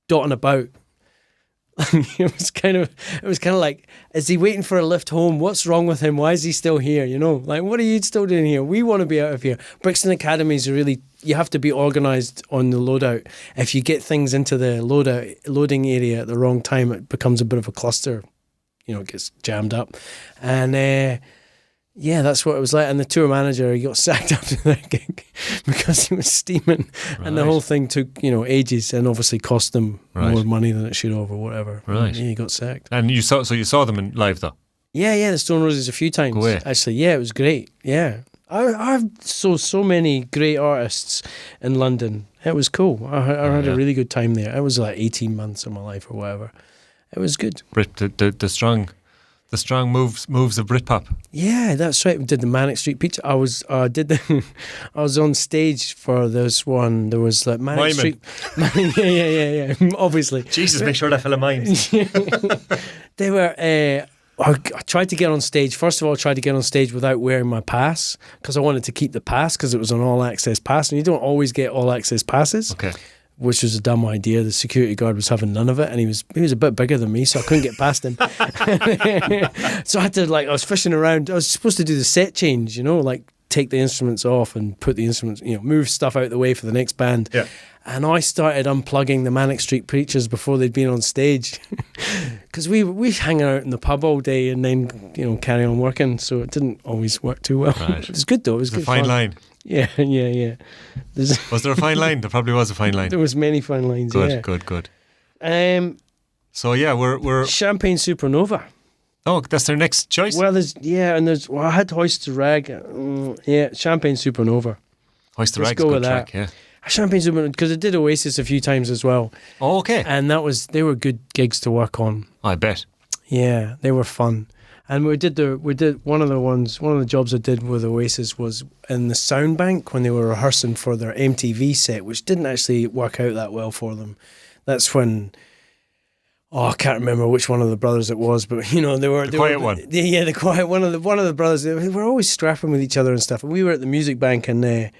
dotting about. It was kind of like, is he waiting for a lift home? What's wrong with him? Why is he still here? Like, what are you still doing here? We want to be out of here. Brixton Academies are really, you have to be organised on the loadout. If you get things into the loading area at the wrong time, it becomes a bit of a cluster. It gets jammed up. And that's what it was like. And the tour manager, he got sacked after that gig because he was steaming. Right. And the whole thing took, ages and obviously cost them more money than it should have or whatever. Right. And he got sacked. And you saw them in live though? Yeah, the Stone Roses a few times. Go away. Actually, it was great. Yeah. I've saw so many great artists in London. It was cool. I had a really good time there. It was like 18 months of my life or whatever. It was good. The strong moves of Britpop. Yeah, that's right. We did the Manic Street Pizza. I was on stage for this one. There was like Manic Street. Yeah. Obviously. Jesus, make sure that fella minds. They were. I tried to get on stage. First of all, I tried to get on stage without wearing my pass because I wanted to keep the pass because it was an all-access pass, and you don't always get all-access passes. Okay. Which was a dumb idea. The security guard was having none of it, and he was a bit bigger than me, so I couldn't get past him. So I had to, I was fishing around. I was supposed to do the set change, like take the instruments off and put the instruments, move stuff out of the way for the next band. Yeah. And I started unplugging the Manic Street Preachers before they'd been on stage, because we hang out in the pub all day and then carry on working. So it didn't always work too well. Right. It was good though. It was good. A fine fun. Line. Yeah. Was there a fine line? There probably was a fine line. There was many fine lines. Good. So yeah, we're Champagne Supernova. Oh, that's their next choice. Well, I had Hoist the Rag. Champagne Supernova. Hoist the Rag's a good track. Yeah. Champagne Supernova, because I did Oasis a few times as well. Oh, okay. And they were good gigs to work on. I bet. Yeah, they were fun. And we did one of the jobs I did with Oasis was in the sound bank when they were rehearsing for their MTV set, which didn't actually work out that well for them. That's when, I can't remember which one of the brothers it was, but they were the quiet one. Yeah, the quiet one of the brothers. They were always scrapping with each other and stuff. And we were at the music bank, and they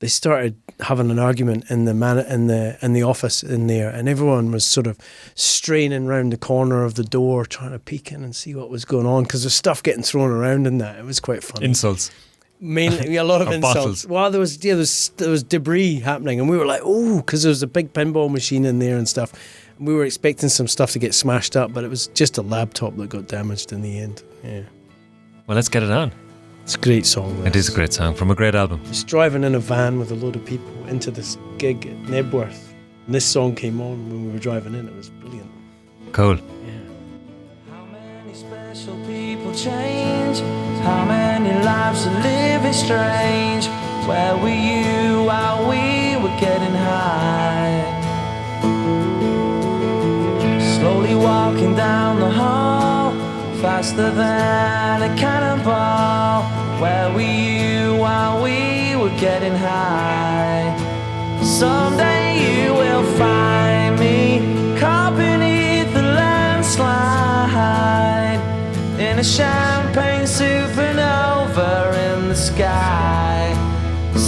started having an argument in the office in there, and everyone was sort of straining round the corner of the door trying to peek in and see what was going on, because there's stuff getting thrown around in that. It was quite funny. Insults. Mainly a lot of insults. Bottles. Well, there was debris happening, and we were like, because there was a big pinball machine in there and stuff. And we were expecting some stuff to get smashed up, but it was just a laptop that got damaged in the end. Yeah. Well, let's get it on. It's a great song. It is a great song from a great album. Just driving in a van with a load of people into this gig at Nebworth, and this song came on when we were driving in. It was brilliant. Cool. Yeah. How many special people change? How many lives are living strange? Where were you while we were getting high? Slowly walking down the hall, faster than a cannonball. Where were you while we were getting high? Someday you will find me caught beneath the landslide in a champagne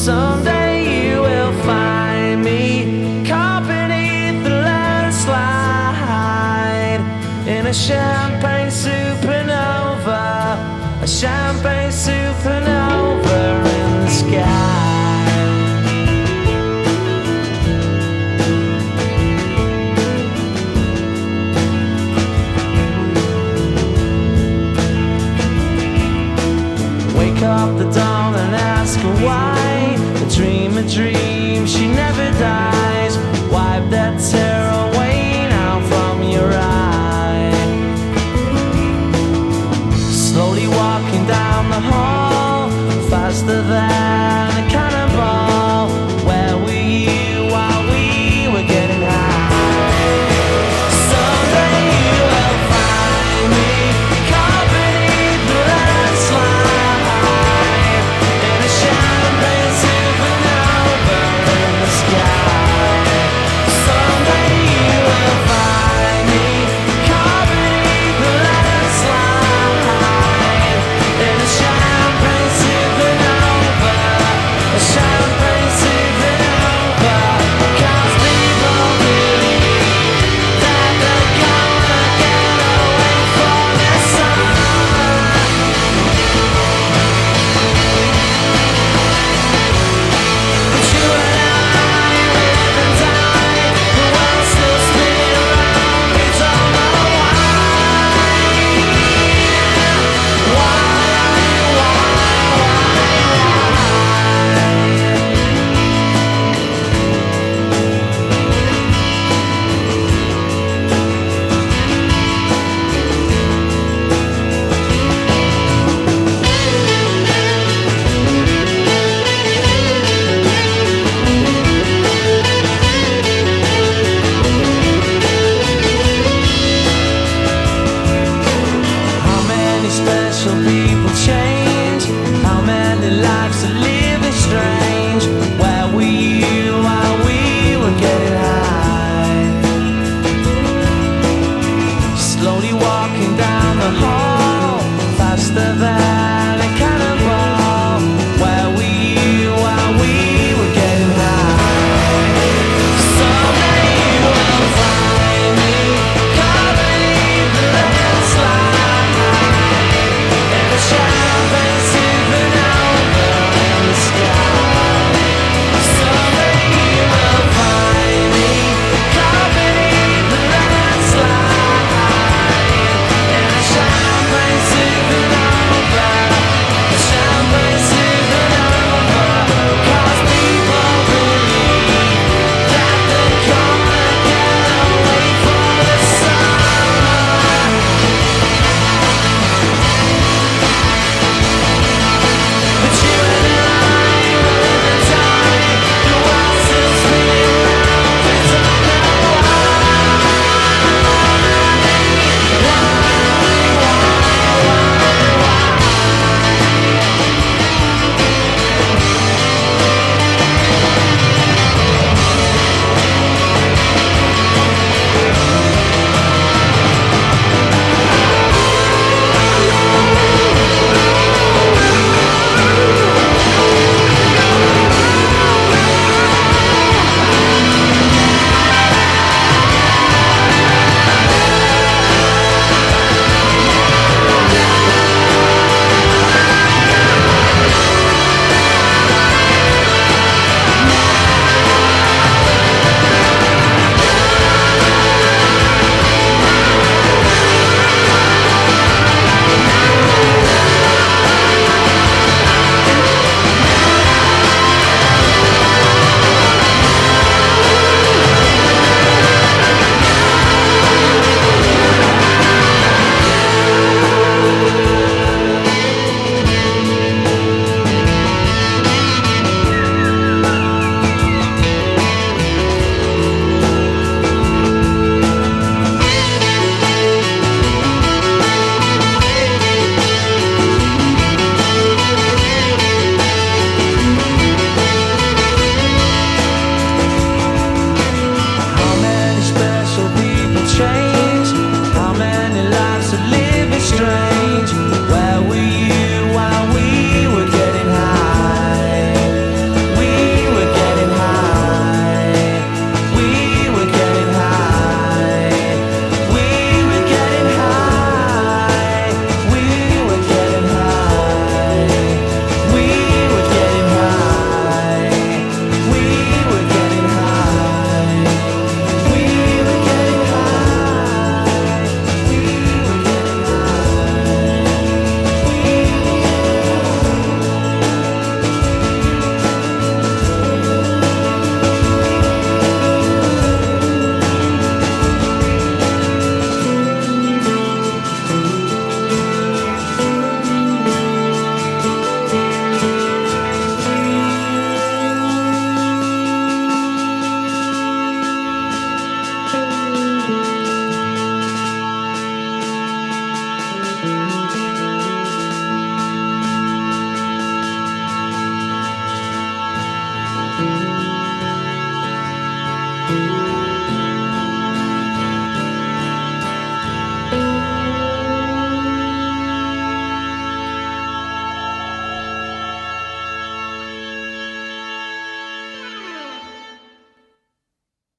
Someday you will find me caught beneath the landslide in a champagne supernova, a champagne supernova in the sky. Wake up the dawn and ask her why. A dream, she never dies. Wipe that tear away now from your eye. Slowly walking down the hall, faster than a cannonball. Where were you while we were getting high? Someday you will find me caught beneath the landslide in a champagne supernova in the sky. Someday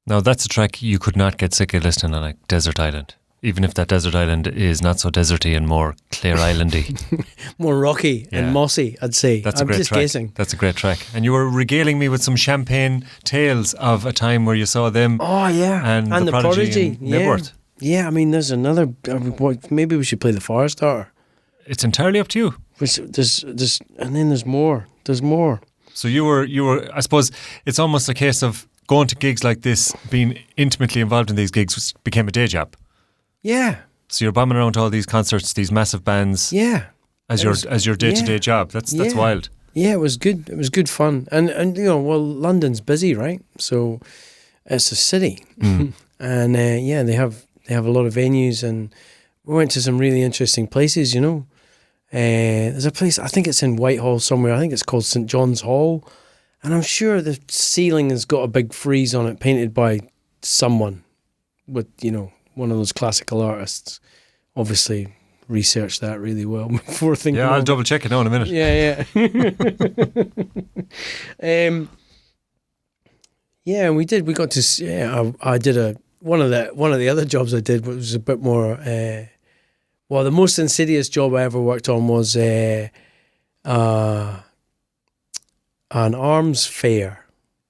Now, that's a track you could not get sick of listening on a desert island, even if that desert island is not so deserty and more Clare Islandy. More rocky and mossy, I'd say. That's a I'm great just track. guessing. That's a great track. And you were regaling me with some champagne tales of a time where you saw them. Oh, yeah. And the Prodigy in Nibworth. Yeah, I mean, there's another... maybe we should play the Firestarter. It's entirely up to you. And then there's more. There's more. So you were. I suppose it's almost a case of going to gigs like this, being intimately involved in these gigs, which became a day job. Yeah. So you're bombing around to all these concerts, these massive bands. Yeah. As your day-to-day job. That's wild. Yeah, it was good. It was good fun. And you know, well, London's busy, right? So it's a city, and they have a lot of venues, and we went to some really interesting places. You know. There's a place, I think it's in Whitehall somewhere, I think it's called St John's Hall, and I'm sure the ceiling has got a big frieze on it painted by someone with, you know, one of those classical artists. Obviously researched that really well before thinking. Yeah, I'll double check it now in a minute. Yeah. Yeah, and we got to, I did one of the other jobs I did was a bit more, well, the most insidious job I ever worked on was an arms fair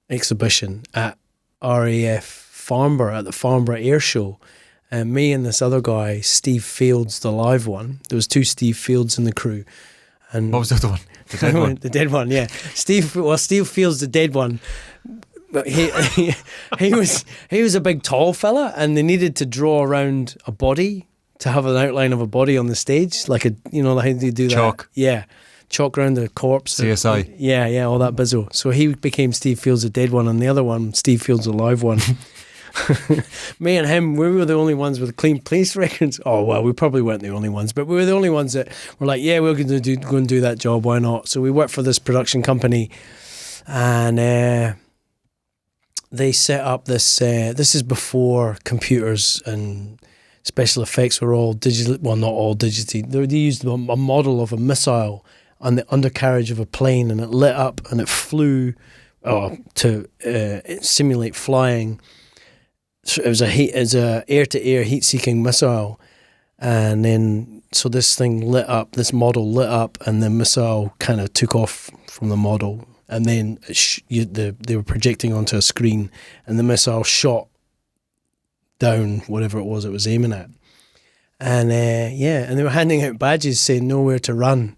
exhibition at RAF Farnborough, at the Farnborough Air Show. And me and this other guy, Steve Fields, the live one. There was 2 Steve Fields in the crew. And what was the other one? The dead one? The dead one, yeah. Steve Fields, the dead one. But he was a big tall fella, and they needed to draw around a body to have an outline of a body on the stage, like how they do that. Chalk. Yeah. Chalk around the corpse. CSI. Yeah, all that bizzo. So he became Steve Fields, the dead one, and the other one, Steve Fields, the live one. Me and him, we were the only ones with clean police records. Oh, well, we probably weren't the only ones, but we were the only ones that were like, yeah, we're going to go and do that job, why not? So we worked for this production company, and they set up this, this is before computers and special effects were all digital, well, not all digitally. They used a model of a missile on the undercarriage of a plane, and it lit up and it flew to simulate flying. So it was a air-to-air heat-seeking missile, and then so this thing lit up, this model lit up, and the missile kind of took off from the model, and then they were projecting onto a screen, and the missile shot down whatever it was aiming at, and and they were handing out badges saying nowhere to run,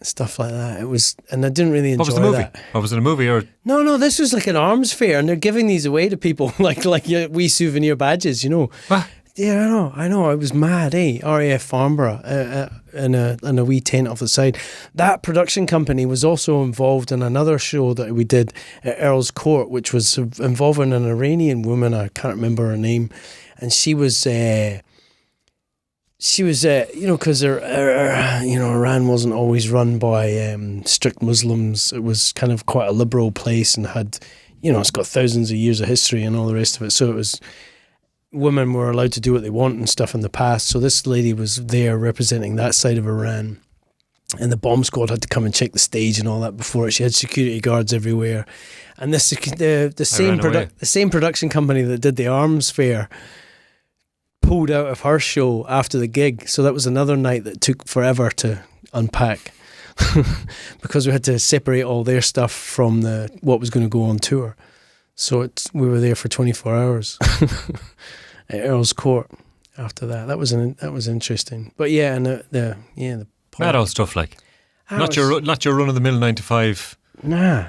stuff like that. It was, and I didn't really enjoy What was the movie? that. What was it, a movie or? No, this was like an arms fair, and they're giving these away to people like your wee souvenir badges, you know. What? Yeah, I know. I was mad, RAF Farnborough, in a wee tent off the side. That production company was also involved in another show that we did at Earl's Court, which was involving an Iranian woman. I can't remember her name, and she was, because Iran wasn't always run by strict Muslims. It was kind of quite a liberal place, and had, it's got thousands of years of history and all the rest of it. So it was. Women were allowed to do what they want and stuff in the past. So this lady was there representing that side of Iran, and the bomb squad had to come and check the stage and all that before it. She had security guards everywhere, and the same production company that did the arms fair pulled out of her show after the gig. So that was another night that took forever to unpack because we had to separate all their stuff from what was going to go on tour. So we were there for 24 hours. At Earl's Court after that. That was interesting. But yeah, and the mad old stuff like. Not your run of the mill 9 to 5. Nah,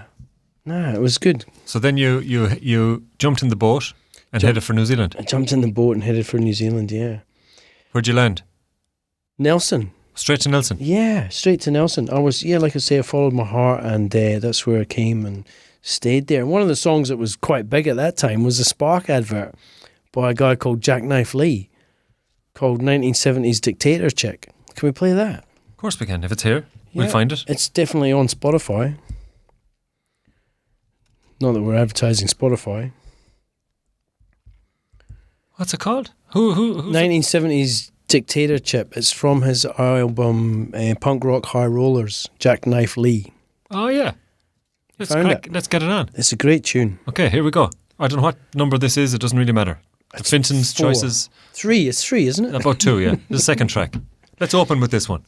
it was good. So then you jumped in the boat and headed for New Zealand. I jumped in the boat and headed for New Zealand, yeah. Where'd you land? Nelson. Straight to Nelson? Yeah, straight to Nelson. I was, like I say, I followed my heart, and that's where I came and stayed there. And one of the songs that was quite big at that time was a Spark advert by a guy called Jackknife Lee, called 1970s Dictator Chick. Can we play that? Of course we can. If it's here, we'll find it. It's definitely on Spotify. Not that we're advertising Spotify. What's it called? Who's 1970s Dictator Chip. It's from his album Punk Rock High Rollers, Jackknife Lee. Oh yeah. Let's get it on. It's a great tune. Okay, here we go. I don't know what number this is. It doesn't really matter. The Fintin's 4. choices. 3. It's 3, isn't it? About 2, yeah. The second track. Let's open with this one.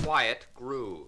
Quiet groove.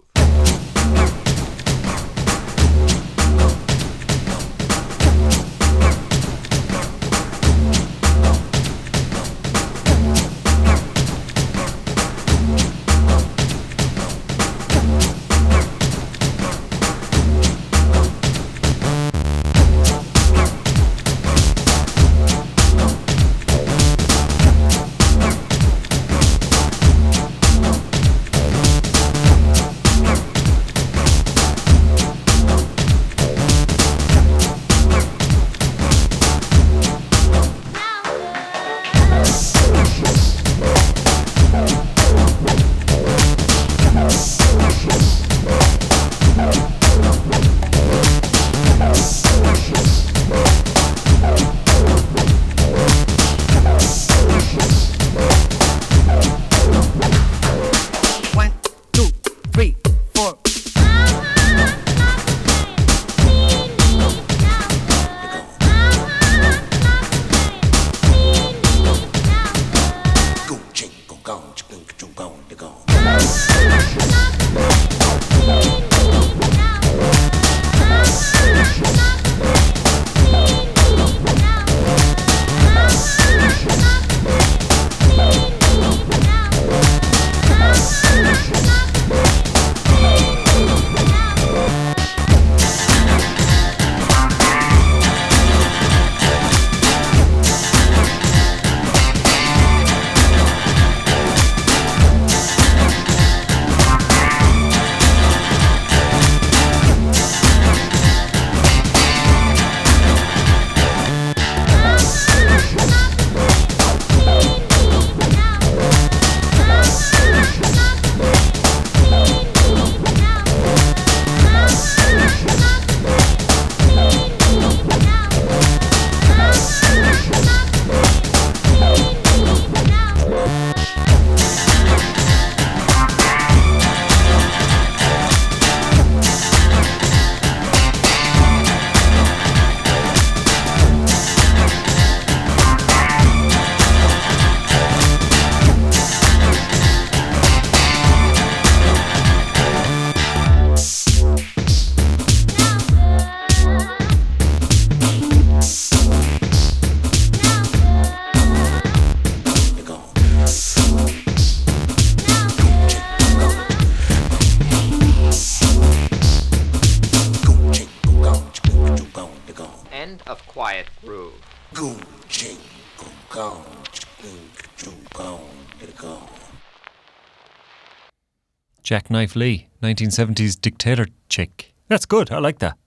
Jackknife Lee, 1970s dictator chick. That's good. I like that.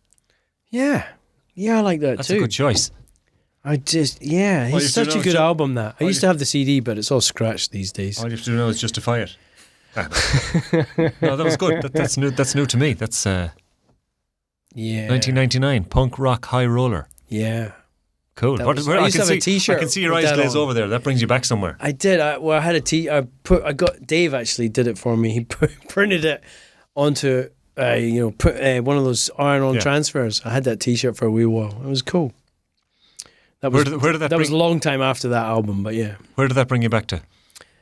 Yeah. Yeah, I like that That's too. a good choice. He's such a good album, that. I used to have the CD, but it's all scratched these days. All you have to do now is justify it. No, that was good. That's new. That's new to me. That's 1999 punk rock high roller. Yeah. Cool. I used to have a T-shirt. I can see your eyes glaze over there. That brings you back somewhere. I did. I had a T. I got Dave actually did it for me. He printed it onto put one of those iron-on transfers. I had that T-shirt for a wee while. It was cool. That was that was a long time after that album, but yeah. Where did that bring you back to?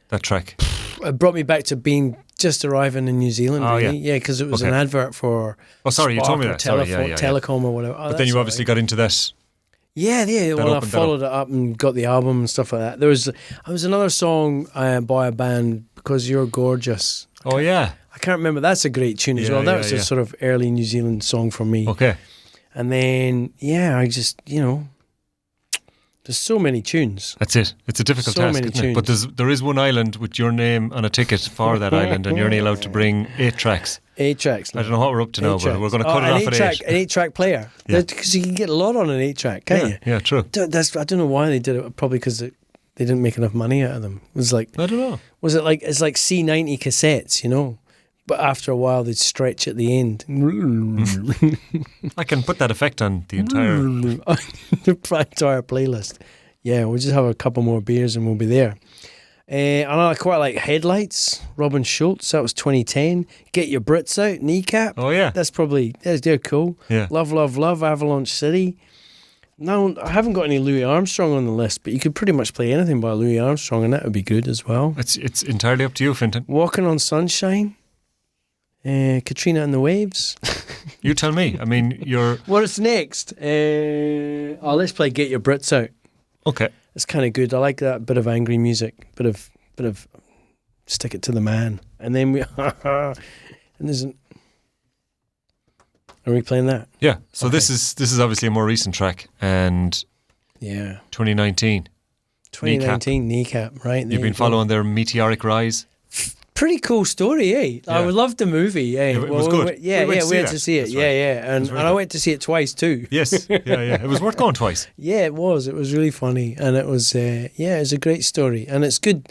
That track. It brought me back to being just arriving in New Zealand. Oh, really. Yeah, because it was an advert for. Oh, sorry, you told me that. Telecom or whatever. But then you obviously got into that. Yeah. Well, I followed it up and got the album and stuff like that. There was another song by a band, Because You're Gorgeous. Oh yeah. I can't remember. That's a great tune as well. That was a sort of early New Zealand song for me. Okay. And then I just there's so many tunes. That's it. It's a difficult task, isn't it? But there is one island with your name on a ticket for that island, and you're only allowed to bring 8 tracks. 8 tracks. I don't know what we're up to now, but we're going to cut it off at 8. An 8-track player. Because you can get a lot on an 8-track, can't you? Yeah, true. I don't know why they did it. Probably because they didn't make enough money out of them. It was like, I don't know. Was it like, it's like C90 cassettes, but after a while they'd stretch at the end. I can put that effect on the entire the entire playlist. Yeah, we'll just have a couple more beers and we'll be there. And I quite like Headlights, Robin Schultz. That was 2010. Get Your Brits Out, Kneecap. Oh yeah, they're cool. Yeah. Love, Love, Love, Avalanche City. No, I haven't got any Louis Armstrong on the list, but you could pretty much play anything by Louis Armstrong, and that would be good as well. It's entirely up to you, Fintin. Walking on Sunshine, Katrina and the Waves. You tell me. I mean, you're... What's next? Let's play Get Your Brits Out. Okay. It's kind of good. I like that bit of angry music, bit of stick it to the man, and then we and there's an. Are we playing that? Yeah. So Okay. this is obviously a more recent track, and Yeah. 2019. 2019 Kneecap, right? You've been following their meteoric rise. Pretty cool story, eh? I Yeah. loved the movie, eh? It was good. We went to see it. That's Yeah, right. yeah. And really I good. went to see it twice too. Yes. Yeah. It was worth going twice. Yeah, it was. It was really funny. And it was, it was a great story. And it's good.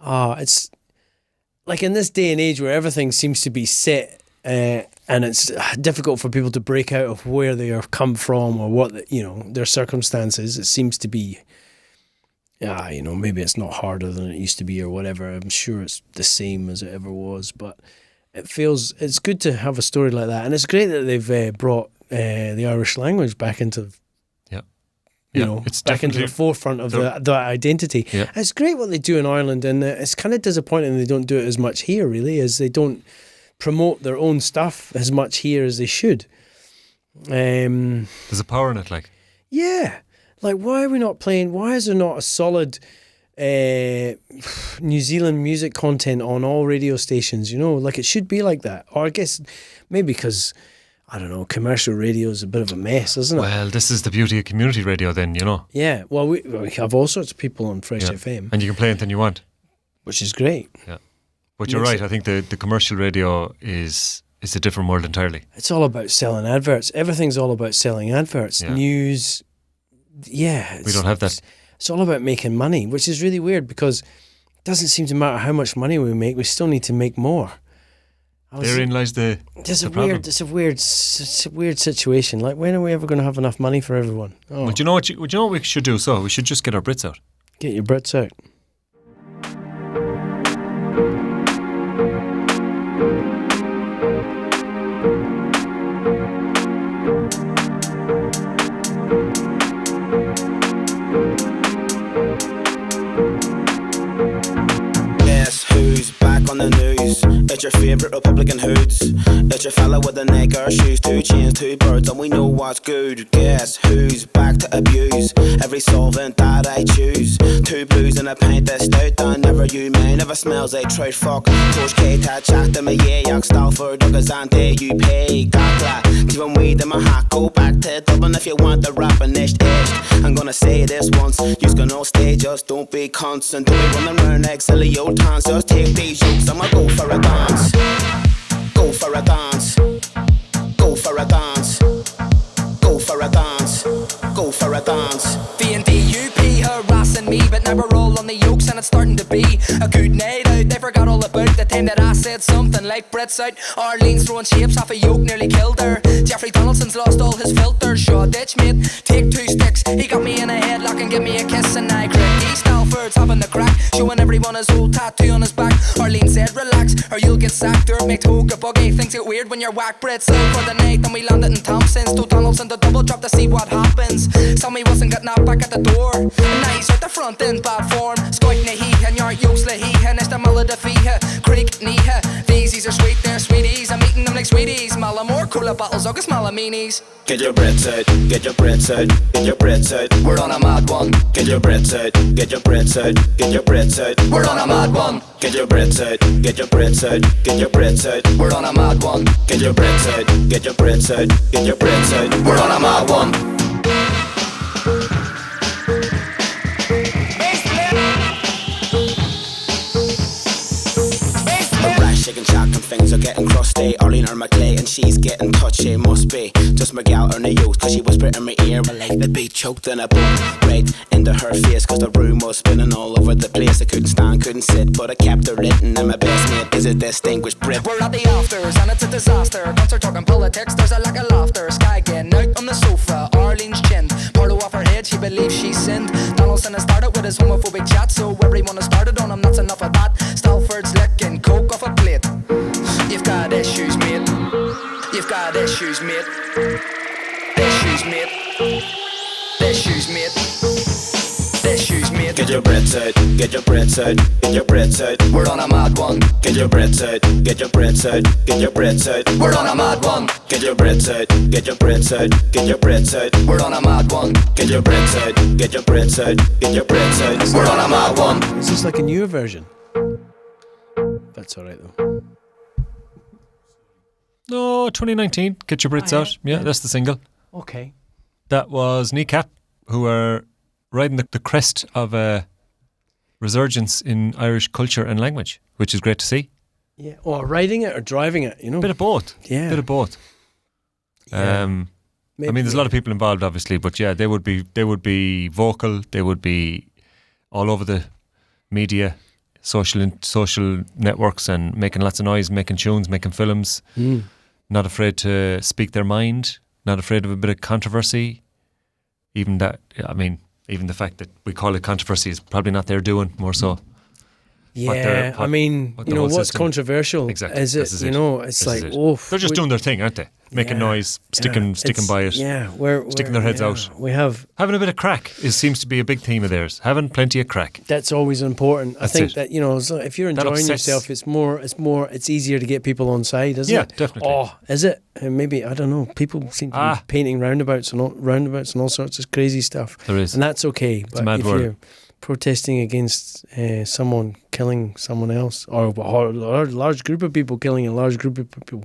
It's like in this day and age where everything seems to be set and it's difficult for people to break out of where they have come from or what, their circumstances. It seems to be, maybe it's not harder than it used to be or whatever. I'm sure it's the same as it ever was. But it's good to have a story like that. And it's great that they've brought the Irish language back into it's back into the definitely- forefront of the identity. Yeah. It's great what they do in Ireland, and it's kind of disappointing they don't do it as much here, really, as they don't promote their own stuff as much here as they should. There's a power in it, like. Yeah. Like, why are we not playing? Why is there not a solid New Zealand music content on all radio stations? Like it should be like that. Or I guess maybe because, I don't know, commercial radio is a bit of a mess, isn't it? Well, this is the beauty of community radio then, Yeah. Well, we have all sorts of people on Fresh Yeah. FM, And you can play anything you want. which is great. But you're Makes right. I think the commercial radio is a different world entirely. It's all about selling adverts. Everything's all about selling adverts. Yeah. News. Yeah. We don't have that. It's all about making money, which is really weird because it doesn't seem to matter how much money we make. We still need to make more. Therein lies the problem. It's a weird situation. Like, when are we ever going to have enough money for everyone? Oh, But you know what we should do? So we should just get our Brits out. get your Brits out. Guess who's back on the news? It's your favourite Republican hoods. It's your fella with the knicker shoes, 2 chains, 2 birds, and we know what's good. Guess who's back to abuse every solvent that I choose? 2 blues and a pint of stout, and never you man, never smells like trout fuck. Coach K, ta chat to me, yeah, yak Stalford, Douglas, and there you pay. Gagla, even weed in my hat, go back to Dublin if you want the rapping ish. I'm gonna say this once, you's gonna stay, just don't be constant. Don't be running around like silly old towns, just take these jokes, I'ma go for a dance. Go for a dance. Go for a dance. Go for a dance. Go for a dance. V&D-UP harassing me, but now we're all on the yokes and it's starting to be a good night out. They forgot all about the time that I said something like Brits out. Arlene's throwing shapes off a yoke, nearly killed her. Jeffrey Donaldson's lost all his filters. Shaw ditch mate, take 2 sticks. He got me in a headlock and give me a kiss and I cracked. East Alford's having the crack, showing everyone his old tattoo on his back. Arlene said relax or you'll get sacked. Or make Toga buggy, things get weird when you're whack. Brits out for the night and we landed in Thompson's. To Donaldson the double drop to see what happens. Sammy wasn't getting out back at the door. Now he's at the front in bad form. Scoit na he and your yokes la he and it's the melody fiha. Creek niha. These are sweet, they're sweeties. I'm eating them like sweeties. Malamore, cooler bottles, August Malaminis. Get your Brits out, get your Brits out, get your Brits out. We're on a mad one. Get your Brits out, get your Brits out, get your Brits out. We're on a mad one. Get your Brits out, get your Brits out, get your Brits out. We're on a mad one. Get your Brits out, get your Brits out, get your Brits out. We're on a mad one. A rash shaking shotgun things hands are getting crusty. Arlene or McClay and she's getting touchy. Must be just my gal or the youth, cause she whispered in my ear, but like the beat choked in a boot right into her face, cause the room was spinning all over the place. I couldn't stand, couldn't sit, but I kept her written, and my best mate is a distinguished Brit. We're at the afters and it's a disaster. Once we're talking politics, there's a lack of laughter. Sky getting out on the sofa, Arlene's chin. Parlo off her head, she believes she sinned. Donaldson has started with his homophobic chat, so everyone has started on him, that's enough of that. Stalford's licking coke off a plate. You've got issues, mate. You've got issues, mate. Issues, mate. Issues, mate. Issues, mate. Get your Brits out, get your Brits out, get your Brits out. We're on a mad one. Get your Brits out, get your Brits out, get your Brits out. We're on a mad one. Get your Brits out, get your Brits out, get your Brits out. We're on a mad one. Get your Brits out, get your Brits out, get your Brits out. We're on a mad one. Is this like a newer version? That's alright though. No, 2019. Get Your Brits Out. Yeah, that's the single. Okay. That was Kneecap, who are riding the crest of a resurgence in Irish culture and language, which is great to see. Yeah. Or riding it or driving it, you know. Bit of both. Yeah. Bit of both. Yeah. I mean, there's a lot of people involved, obviously, but yeah, they would be vocal. They would be all over the media, social networks, and making lots of noise, making tunes, making films. Not afraid to speak their mind. Not afraid of a bit of controversy. Even that, I mean, even the fact that we call it controversy is probably not their doing, more so. Yeah, I mean, you know, what's system. Controversial? Exactly. Is it, you know, it's like, oh. They're just doing their thing, aren't they? Making noise, sticking by it. Yeah, sticking their heads out. We have. Having a bit of crack seems to be a big theme of theirs. Having plenty of crack. That's always important. I think that, you know, so if you're enjoying yourself, it's easier to get people on side, isn't it? Yeah, definitely. Oh, is it? Maybe, I don't know. People seem to be painting roundabouts and all sorts of crazy stuff. There is. And that's okay. It's a mad world. You're protesting against someone killing someone else, or a large group of people killing a large group of people,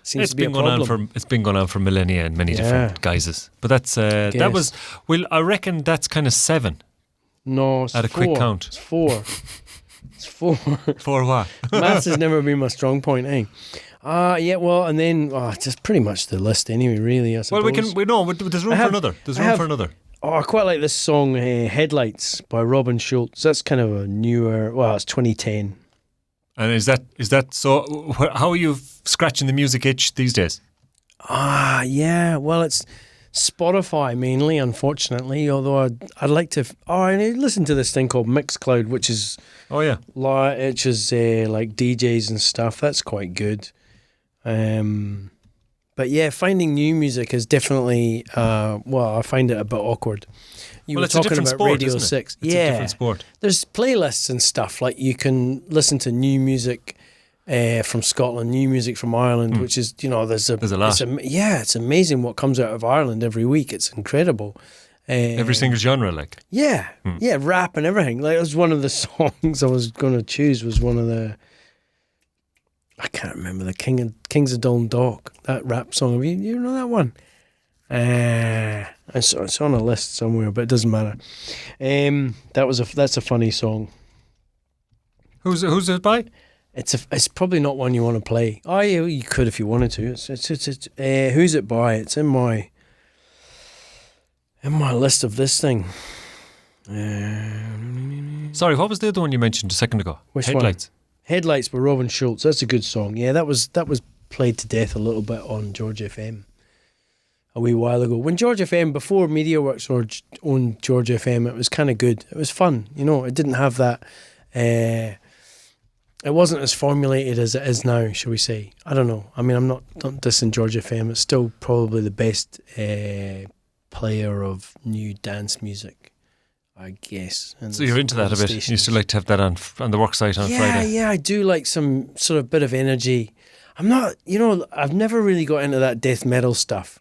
seems to be a problem. It's been going on for millennia in many different guises. But that's that was. Well, I reckon that's kind of 7. No, it's at a 4. quick count. It's 4. It's 4. 4 what? Maths has never been my strong point, eh? Yeah, well, and then just pretty much the list anyway. Really, I suppose. Well, there's room for another. There's room for another. Oh, I quite like this song, Headlights by Robin Schulz. That's kind of a newer, it's 2010. And is that so? How are you scratching the music itch these days? Yeah, well, it's Spotify mainly, unfortunately, although I'd like to, I listen to this thing called Mixcloud, which is, like DJs and stuff. That's quite good. But yeah, finding new music is definitely, I find it a bit awkward. You were talking about sport, Radio 6. It's a different sport. There's playlists and stuff, like you can listen to new music from Scotland, new music from Ireland, which is, you know, there's a lot. It's amazing what comes out of Ireland every week. It's incredible. Every single genre, like. Yeah, rap and everything. Like, it was one of the songs I was going to choose, was one of the, I can't remember, the Kings of Dundalk, that rap song. You know that one? It's on a list somewhere, but it doesn't matter. That's a funny song. Who's it by? It's probably not one you want to play. Oh, yeah, you could if you wanted to. It's who's it by? It's in my list of this thing. Sorry, what was the other one you mentioned a second ago? Which Headlights. One? Headlights by Robin Schulz. That's a good song. Yeah, that was played to death a little bit on George FM a wee while ago. When George FM, before MediaWorks owned George FM, it was kind of good. It was fun. You know, it didn't have that. It wasn't as formulated as it is now, shall we say. I don't know. I mean, I'm not dissing George FM. It's still probably the best player of new dance music, I guess. So you're into that a bit. You used to like to have that on the work site on Friday. Yeah, I do like some sort of bit of energy. I'm not, I've never really got into that death metal stuff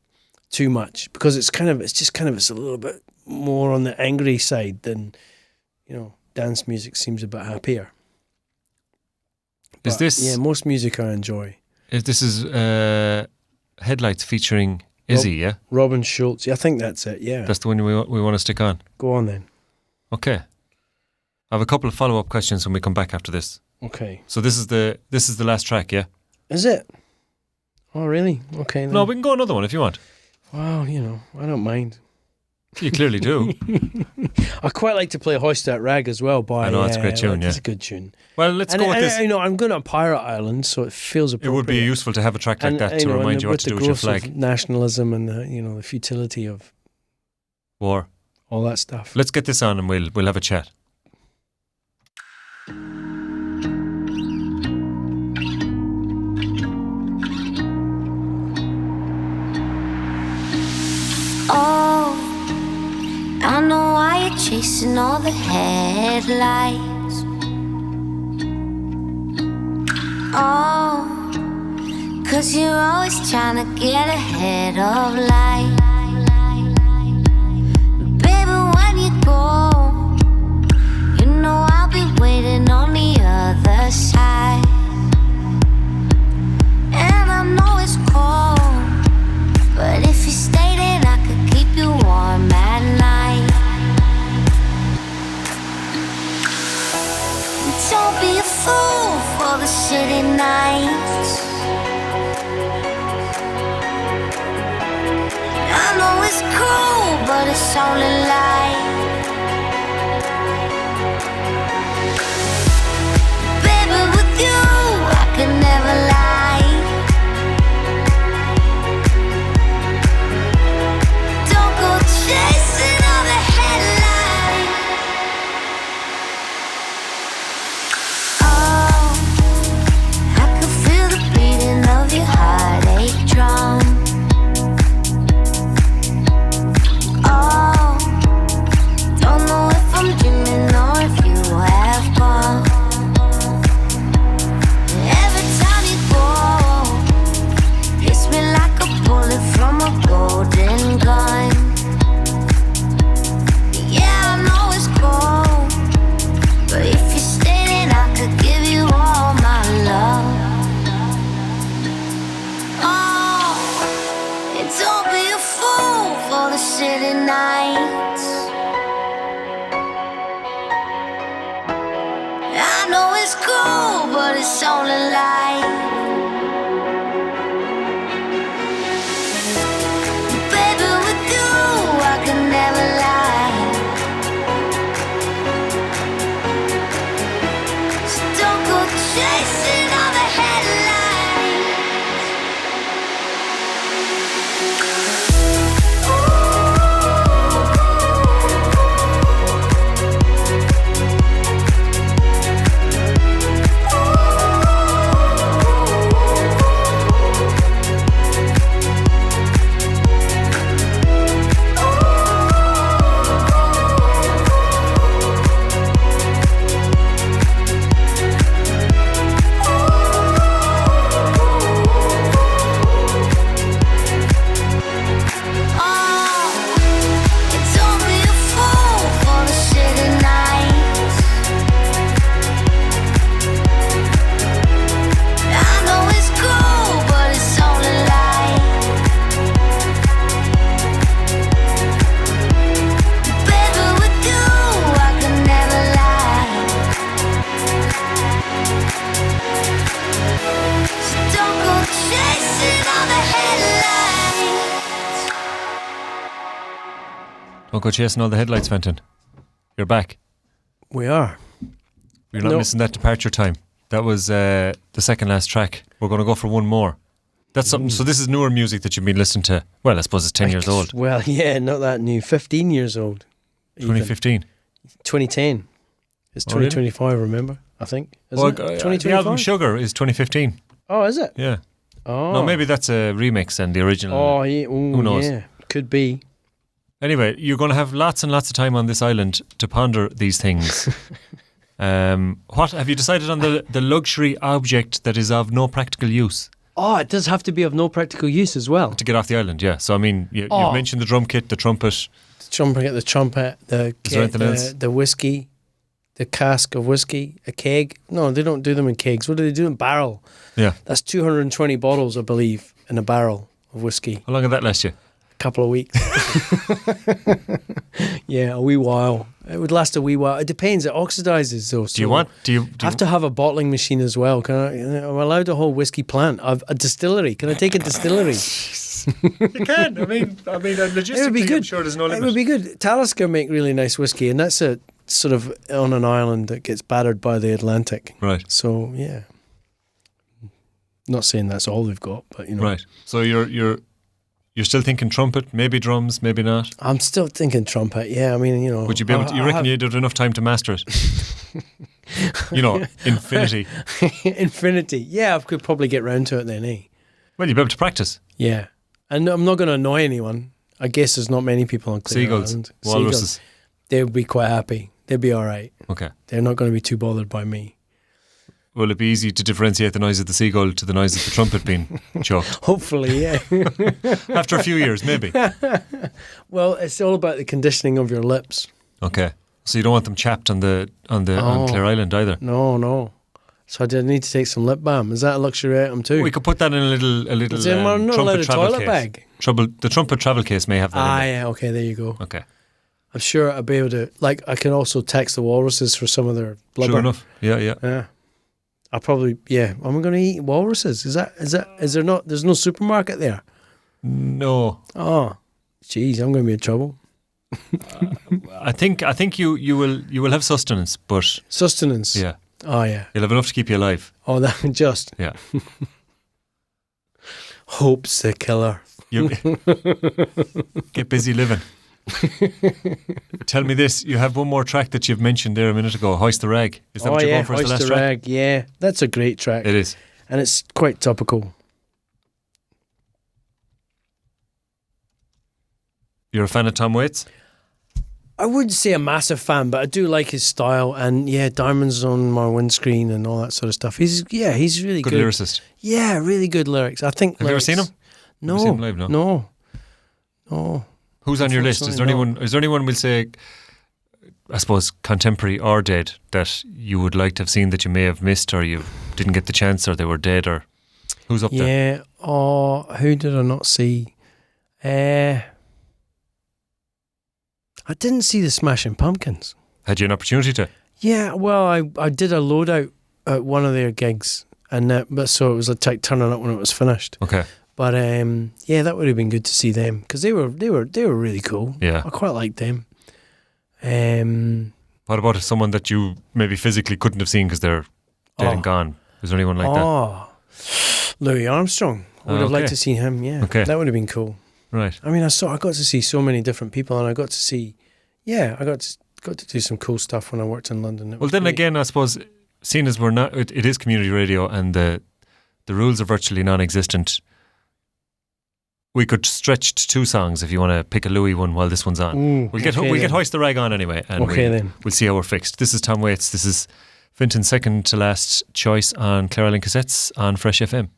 too much, because it's a little bit more on the angry side than, dance music seems a bit happier. Most music I enjoy. This is Headlights featuring Izzy, yeah? Robin Schulz. I think that's it, yeah. That's the one we want to stick on. Go on then. Okay. I have a couple of follow-up questions when we come back after this. Okay. So this is the last track, yeah? Is it? Oh, really? Okay. Then. No, we can go another one if you want. Well, I don't mind. You clearly do. I quite like to play Hoist That Rag as well. I know, it's a great tune, It's a good tune. Well, let's go with this. I'm going on Pirate Island, so it feels appropriate. It would be useful to have a track like that to remind you what to do with your flag. Of nationalism and the futility of war, all that stuff. Let's get this on and we'll have a chat. Oh, I know why you're chasing all the headlights. Oh, 'cause you're always trying to get ahead of life. Baby, when you go, you know I'll be waiting on the other side. And I know it's cold, but if you stay, then I could keep you warm at night. Don't be a fool for the city nights. I know it's cool, but it's only light. Baby, with you, I can never lie. Don't go chasing all the headlights. Oh, I can feel the beating of your heartache drum. Oh, don't know if I'm dreaming or if you have gone. Every time you go, hits me like a bullet from a golden gun. Yeah, I know it's cold, but if you stay, then I could give you all my love. Oh, and don't be a fool for the city nights. I know it's cool, but it's only light. Baby, with you, I can never lie. So don't go chasing all the headlights. Don't go chasing all the headlights, Fintin. You're back. We are. You're not missing that departure time. That was the second last track. We're going to go for one more. That's something. So this is newer music that you've been listening to. Well, I suppose it's 10 years old. Well, yeah, not that new. 15 years old. 2015. 2010. It's 2025, remember? I think. Isn't it? 2025? The album Sugar is 2015. Oh, is it? Yeah. Oh. No, maybe that's a remix and the original. Oh, yeah. Ooh, who knows? Yeah, could be. Anyway, you're going to have lots and lots of time on this island to ponder these things. What have you decided on the luxury object that is of no practical use? Oh, it does have to be of no practical use as well. To get off the island, yeah. So, I mean, you've mentioned the drum kit, the trumpet. The trumpet, the whiskey, the cask of whiskey, a keg. No, they don't do them in kegs. What do they do in barrel? Yeah. That's 220 bottles, I believe, in a barrel of whiskey. How long did that last you? couple of weeks. Yeah, a wee while. It would last a wee while. It depends. It oxidizes though. Do you have to have a bottling machine as well? I'm allowed a whole whiskey plant. I've a distillery. Can I take a distillery? You can. I mean, logistically, it would be good. I'm sure there's no limit. It would be good. Talisker make really nice whiskey, and that's a sort of on an island that gets battered by the Atlantic. Right. So yeah. Not saying that's all they've got, but you know. Right. So you're still thinking trumpet, maybe drums, maybe not. I'm still thinking trumpet. Yeah, I mean, you know. Would you be able to? You reckon you'd have enough time to master it? You know, infinity. Infinity. Yeah, I could probably get round to it then, eh? Well, you'd be able to practice. Yeah, and I'm not going to annoy anyone. I guess there's not many people on Clare Seagulls, Island. walruses. They'll be quite happy. They'll be all right. Okay. They're not going to be too bothered by me. Will it be easy to differentiate the noise of the seagull to the noise of the trumpet being chucked? Hopefully, yeah. After a few years, maybe. Well, it's all about the conditioning of your lips. Okay. So you don't want them chapped on on Clare Island either. No. So I did need to take some lip balm. Is that a luxury item too? We could put that in a little Is it not allowed a travel toilet case. bag? The trumpet travel case may have that. in it. Yeah. Okay, there you go. Okay. I'm sure I'll be able to. Like, I can also text the walruses for some of their blubber. Sure enough. Yeah. Yeah. I'll probably, am I going to eat walruses? Is there not, there's no supermarket there? No. Oh, jeez, I'm going to be in trouble. I think you will have sustenance, but Sustenance? yeah. Oh, yeah. You'll have enough to keep you alive. Oh, that just. Yeah. Hope's the killer. You get busy living. Tell me this, you have one more track that you've mentioned there a minute ago, Hoist the Rag. Is that what you're going for as the last Hoist the track? Rag, yeah. That's a great track. It is. And it's quite topical. You're a fan of Tom Waits? I wouldn't say a massive fan, but I do like his style. And yeah, diamonds on my windscreen and all that sort of stuff. He's really good. Good lyricist. Yeah, really good lyrics. I think. Have you ever seen him? No. Have you seen him live? No. Who's on your list? Is there anyone we'll say, I suppose, contemporary or dead, that you would like to have seen that you may have missed, or you didn't get the chance, or they were dead, or who's up there? Yeah. Oh, who did I not see? I didn't see the Smashing Pumpkins. Had you an opportunity to? Yeah, well, I did a loadout at one of their gigs, but so it was like turning up when it was finished. Okay. But yeah, that would have been good to see them because they were really cool. Yeah, I quite liked them. What about someone that you maybe physically couldn't have seen because they're dead and gone? Is there anyone like that? Oh, Louis Armstrong. I would have liked to see him. Yeah, okay, that would have been cool. Right. I mean, I got to see so many different people, and I got to see. Yeah, I got to do some cool stuff when I worked in London. Well, then again, I suppose, seeing as we're not, it is community radio, and the rules are virtually non-existent. We could stretch to 2 songs if you want to pick a Louis one while this one's on. Ooh, we'll get Hoist the Rag on anyway, and we'll see how we're fixed. This is Tom Waits. This is Fintin's second to last choice on Clare Island Cassettes on Fresh FM.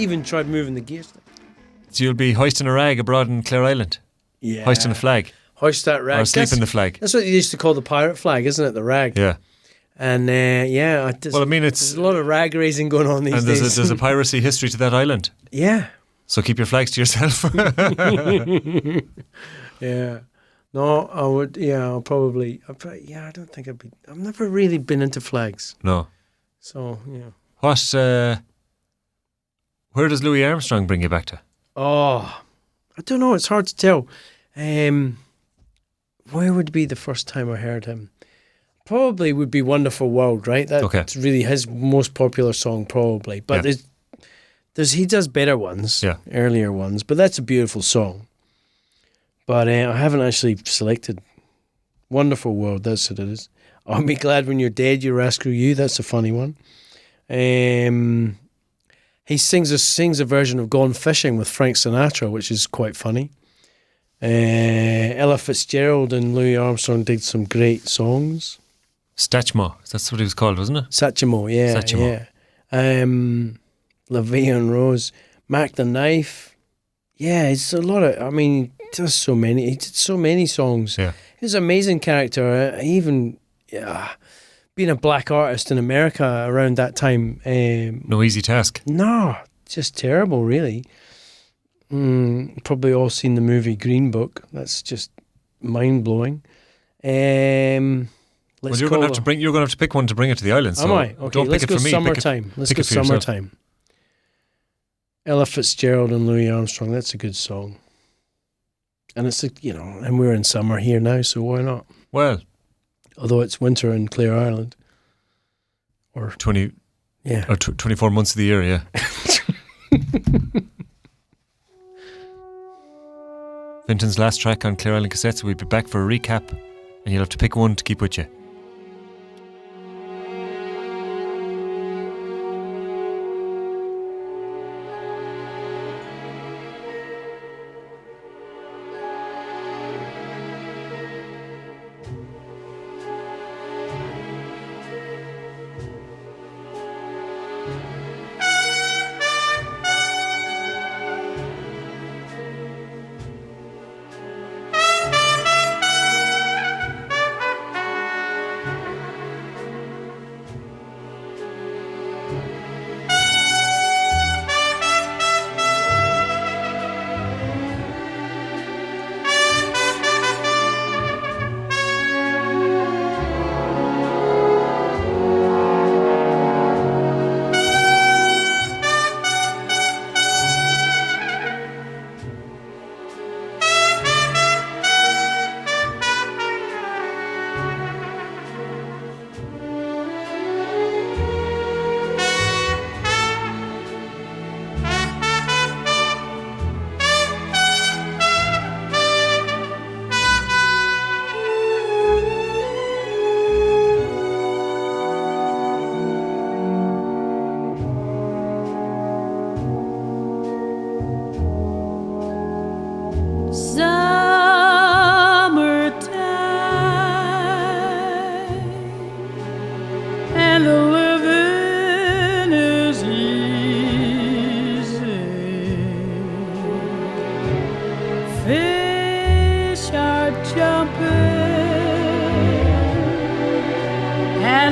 even tried moving the gears. So you'll be hoisting a rag abroad in Clare Island? Yeah. Hoisting a flag? Hoist that rag. Or sleeping the flag? That's what they used to call the pirate flag, isn't it? The rag. Yeah. And there's a lot of rag raising going on these days. And there's a piracy history to that island. Yeah. So keep your flags to yourself. Yeah. No, I would. Yeah, I'll probably. I don't think I've never really been into flags. No. So yeah. What? Where does Louis Armstrong bring you back to? Oh, I don't know. It's hard to tell. Where would be the first time I heard him? Probably would be "Wonderful World," right? That's really his most popular song, probably. But he does better ones, earlier ones. But that's a beautiful song. But I haven't actually selected "Wonderful World." That's what it is. I'll be glad when you're dead, you rascal you. That's a funny one. He sings a version of "Gone Fishing" with Frank Sinatra, which is quite funny. Ella Fitzgerald and Louis Armstrong did some great songs. Satchmo, that's what he was called, wasn't it? Satchmo, yeah. Satchmo. Yeah. La Vie en Rose, Mac the Knife. Yeah, it's a lot of. I mean, he did so many songs. Yeah. He's an amazing character. Even being a black artist in America around that time. No easy task. No, just terrible, really. Probably all seen the movie Green Book. That's just mind blowing. You're going to have to pick one to bring it to the island. So am I? Okay, don't let's pick go it for me. Summertime. Let's go Summertime. Ella Fitzgerald and Louis Armstrong. That's a good song. And it's and we're in summer here now, so why not? Well, although it's winter in Clare, Ireland, or 24 months of the year, yeah. Fintin's last track on Clare Island Cassettes. We'll be back for a recap, and you'll have to pick one to keep with you.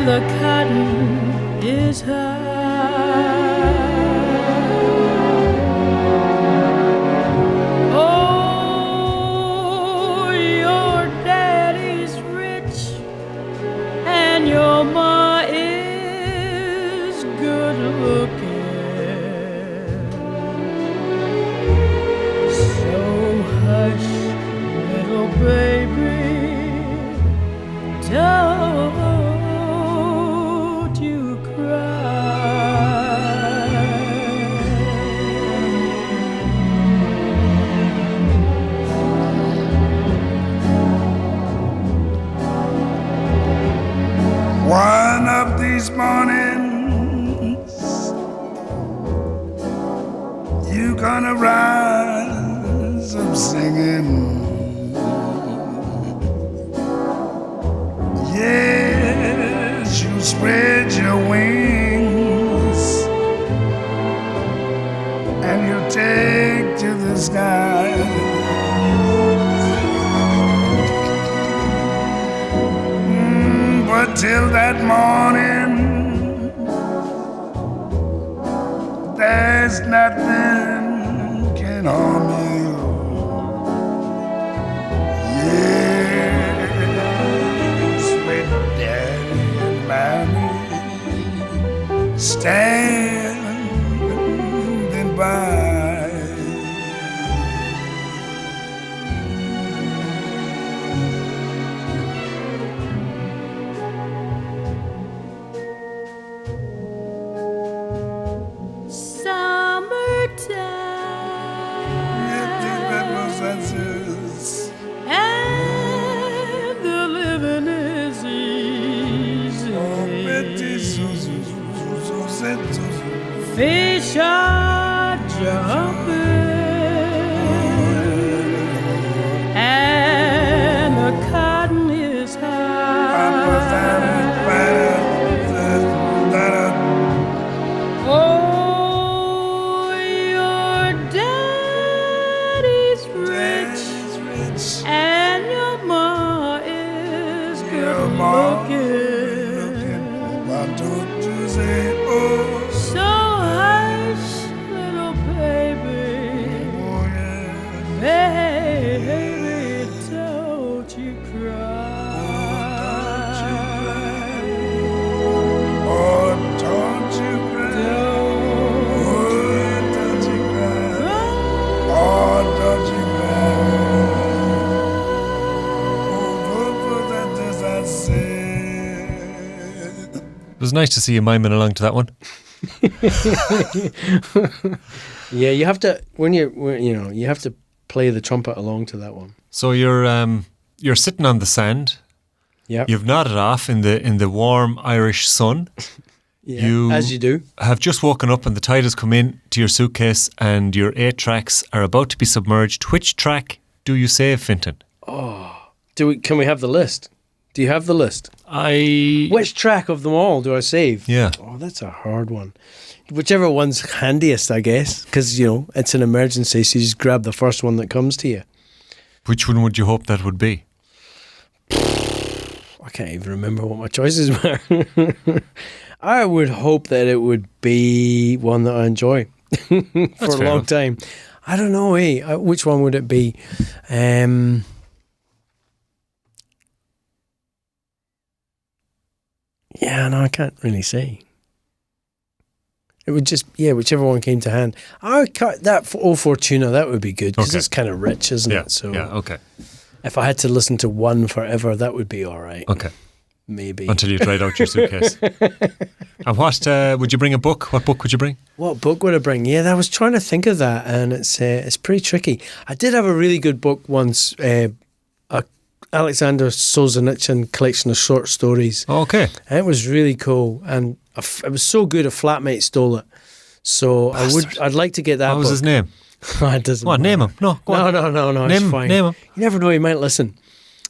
the cotton is high. Oh, your daddy's rich and your ma is good looking. So hush, little baby, don't you cry. till that morning. There's nothing can harm you. Yes, with Daddy and Mommy standing by. And the living is easy. Fish are jumping, and the cotton is high. Oh, your daddy's rich, and your ma is good looking. Why don't you say, oh? So hush, little baby. Oh, yeah. Baby, don't you cry. Oh, don't you cry. Oh, don't you cry. Oh, don't you cry. Oh, that I said. It was nice to see you miming along to that one. Yeah, you have to you have to play the trumpet along to that one. So you're sitting on the sand. Yeah. You've nodded off in the warm Irish sun. Yeah, as you do. Have just woken up and the tide has come in to your suitcase and your 8 tracks are about to be submerged. Which track do you save, Fintin? Can we have the list? Do you have the list? Which track of them all do I save? Yeah. Oh, that's a hard one. Whichever one's handiest, I guess, because, it's an emergency, so you just grab the first one that comes to you. Which one would you hope that would be? I can't even remember what my choices were. I would hope that it would be one that I enjoy for a long time. I don't know, which one would it be? Yeah, no, I can't really say. It would just, whichever one came to hand. I would cut that for O Fortuna, that would be good, because it's kind of rich, isn't it? So yeah, okay. If I had to listen to one forever, that would be all right. Okay. Maybe. Until you tried out your suitcase. And what, would you bring a book? What book would you bring? What book would I bring? Yeah, I was trying to think of that, and it's pretty tricky. I did have a really good book once, Alexander Solzhenitsyn collection of short stories. Oh, okay. And it was really cool, and it was so good a flatmate stole it. So I'd like to get that. What was his name? It doesn't matter. Name him. No, go on. No, Name it's fine. Name him. You never know, he might listen.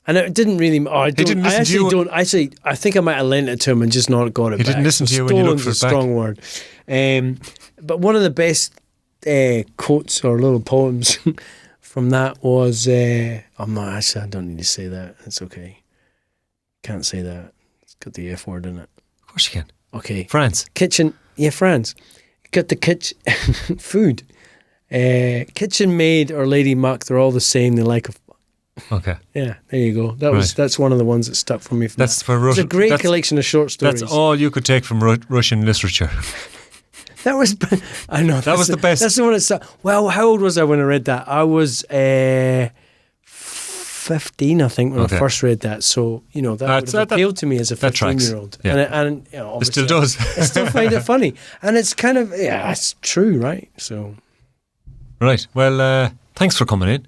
And it didn't really. I think I might have lent it to him and just not got it back. He didn't listen to you when you looked for it back. Strong word. But one of the best quotes or little poems from that was, I don't need to say that. It's okay. Can't say that. It's got the F word in it. Of course you can. Okay. France. Kitchen. Yeah, France. Got the kitchen. Food. Kitchen maid or lady muck, they're all the same. They like a... Okay. Yeah, there you go. That's one of the ones that stuck for me. That's for Russian. It's a great collection of short stories. That's all you could take from Russian literature. That was, I know. That was the best. That's the one that stuck. Well, how old was I when I read that? I was 15, I think, when I first read that. So, that would have appealed to me as a 15-year-old. Yeah. And it still does. I still find it funny. And it's kind of, it's true, right? So. Right. Well, thanks for coming in.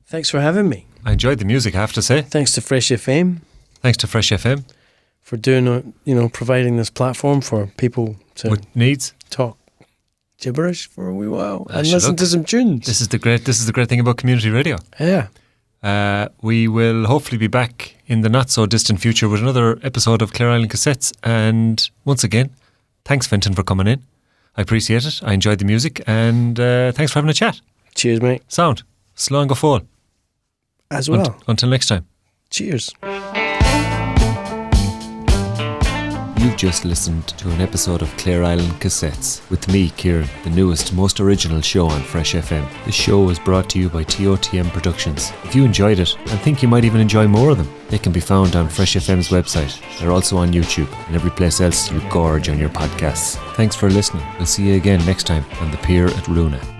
Thanks for having me. I enjoyed the music, I have to say. Thanks to Fresh FM. Thanks to Fresh FM. For doing, providing this platform for people to with needs talk gibberish for a wee while and listen to some tunes. This is the great thing about community radio. Yeah. We will hopefully be back in the not so distant future with another episode of Clare Island Cassettes. And once again, thanks Fintin for coming in. I appreciate it. I enjoyed the music, and thanks for having a chat. Cheers, mate. Sound. Slán go fóill. As well. Until next time. Cheers. You've just listened to an episode of Clare Island Cassettes with me, Kieran, the newest, most original show on Fresh FM. This show was brought to you by ToTM Productions. If you enjoyed it and think you might even enjoy more of them, they can be found on Fresh FM's website. They're also on YouTube and every place else you gorge on your podcasts. Thanks for listening. We'll see you again next time on The Pier at Runa.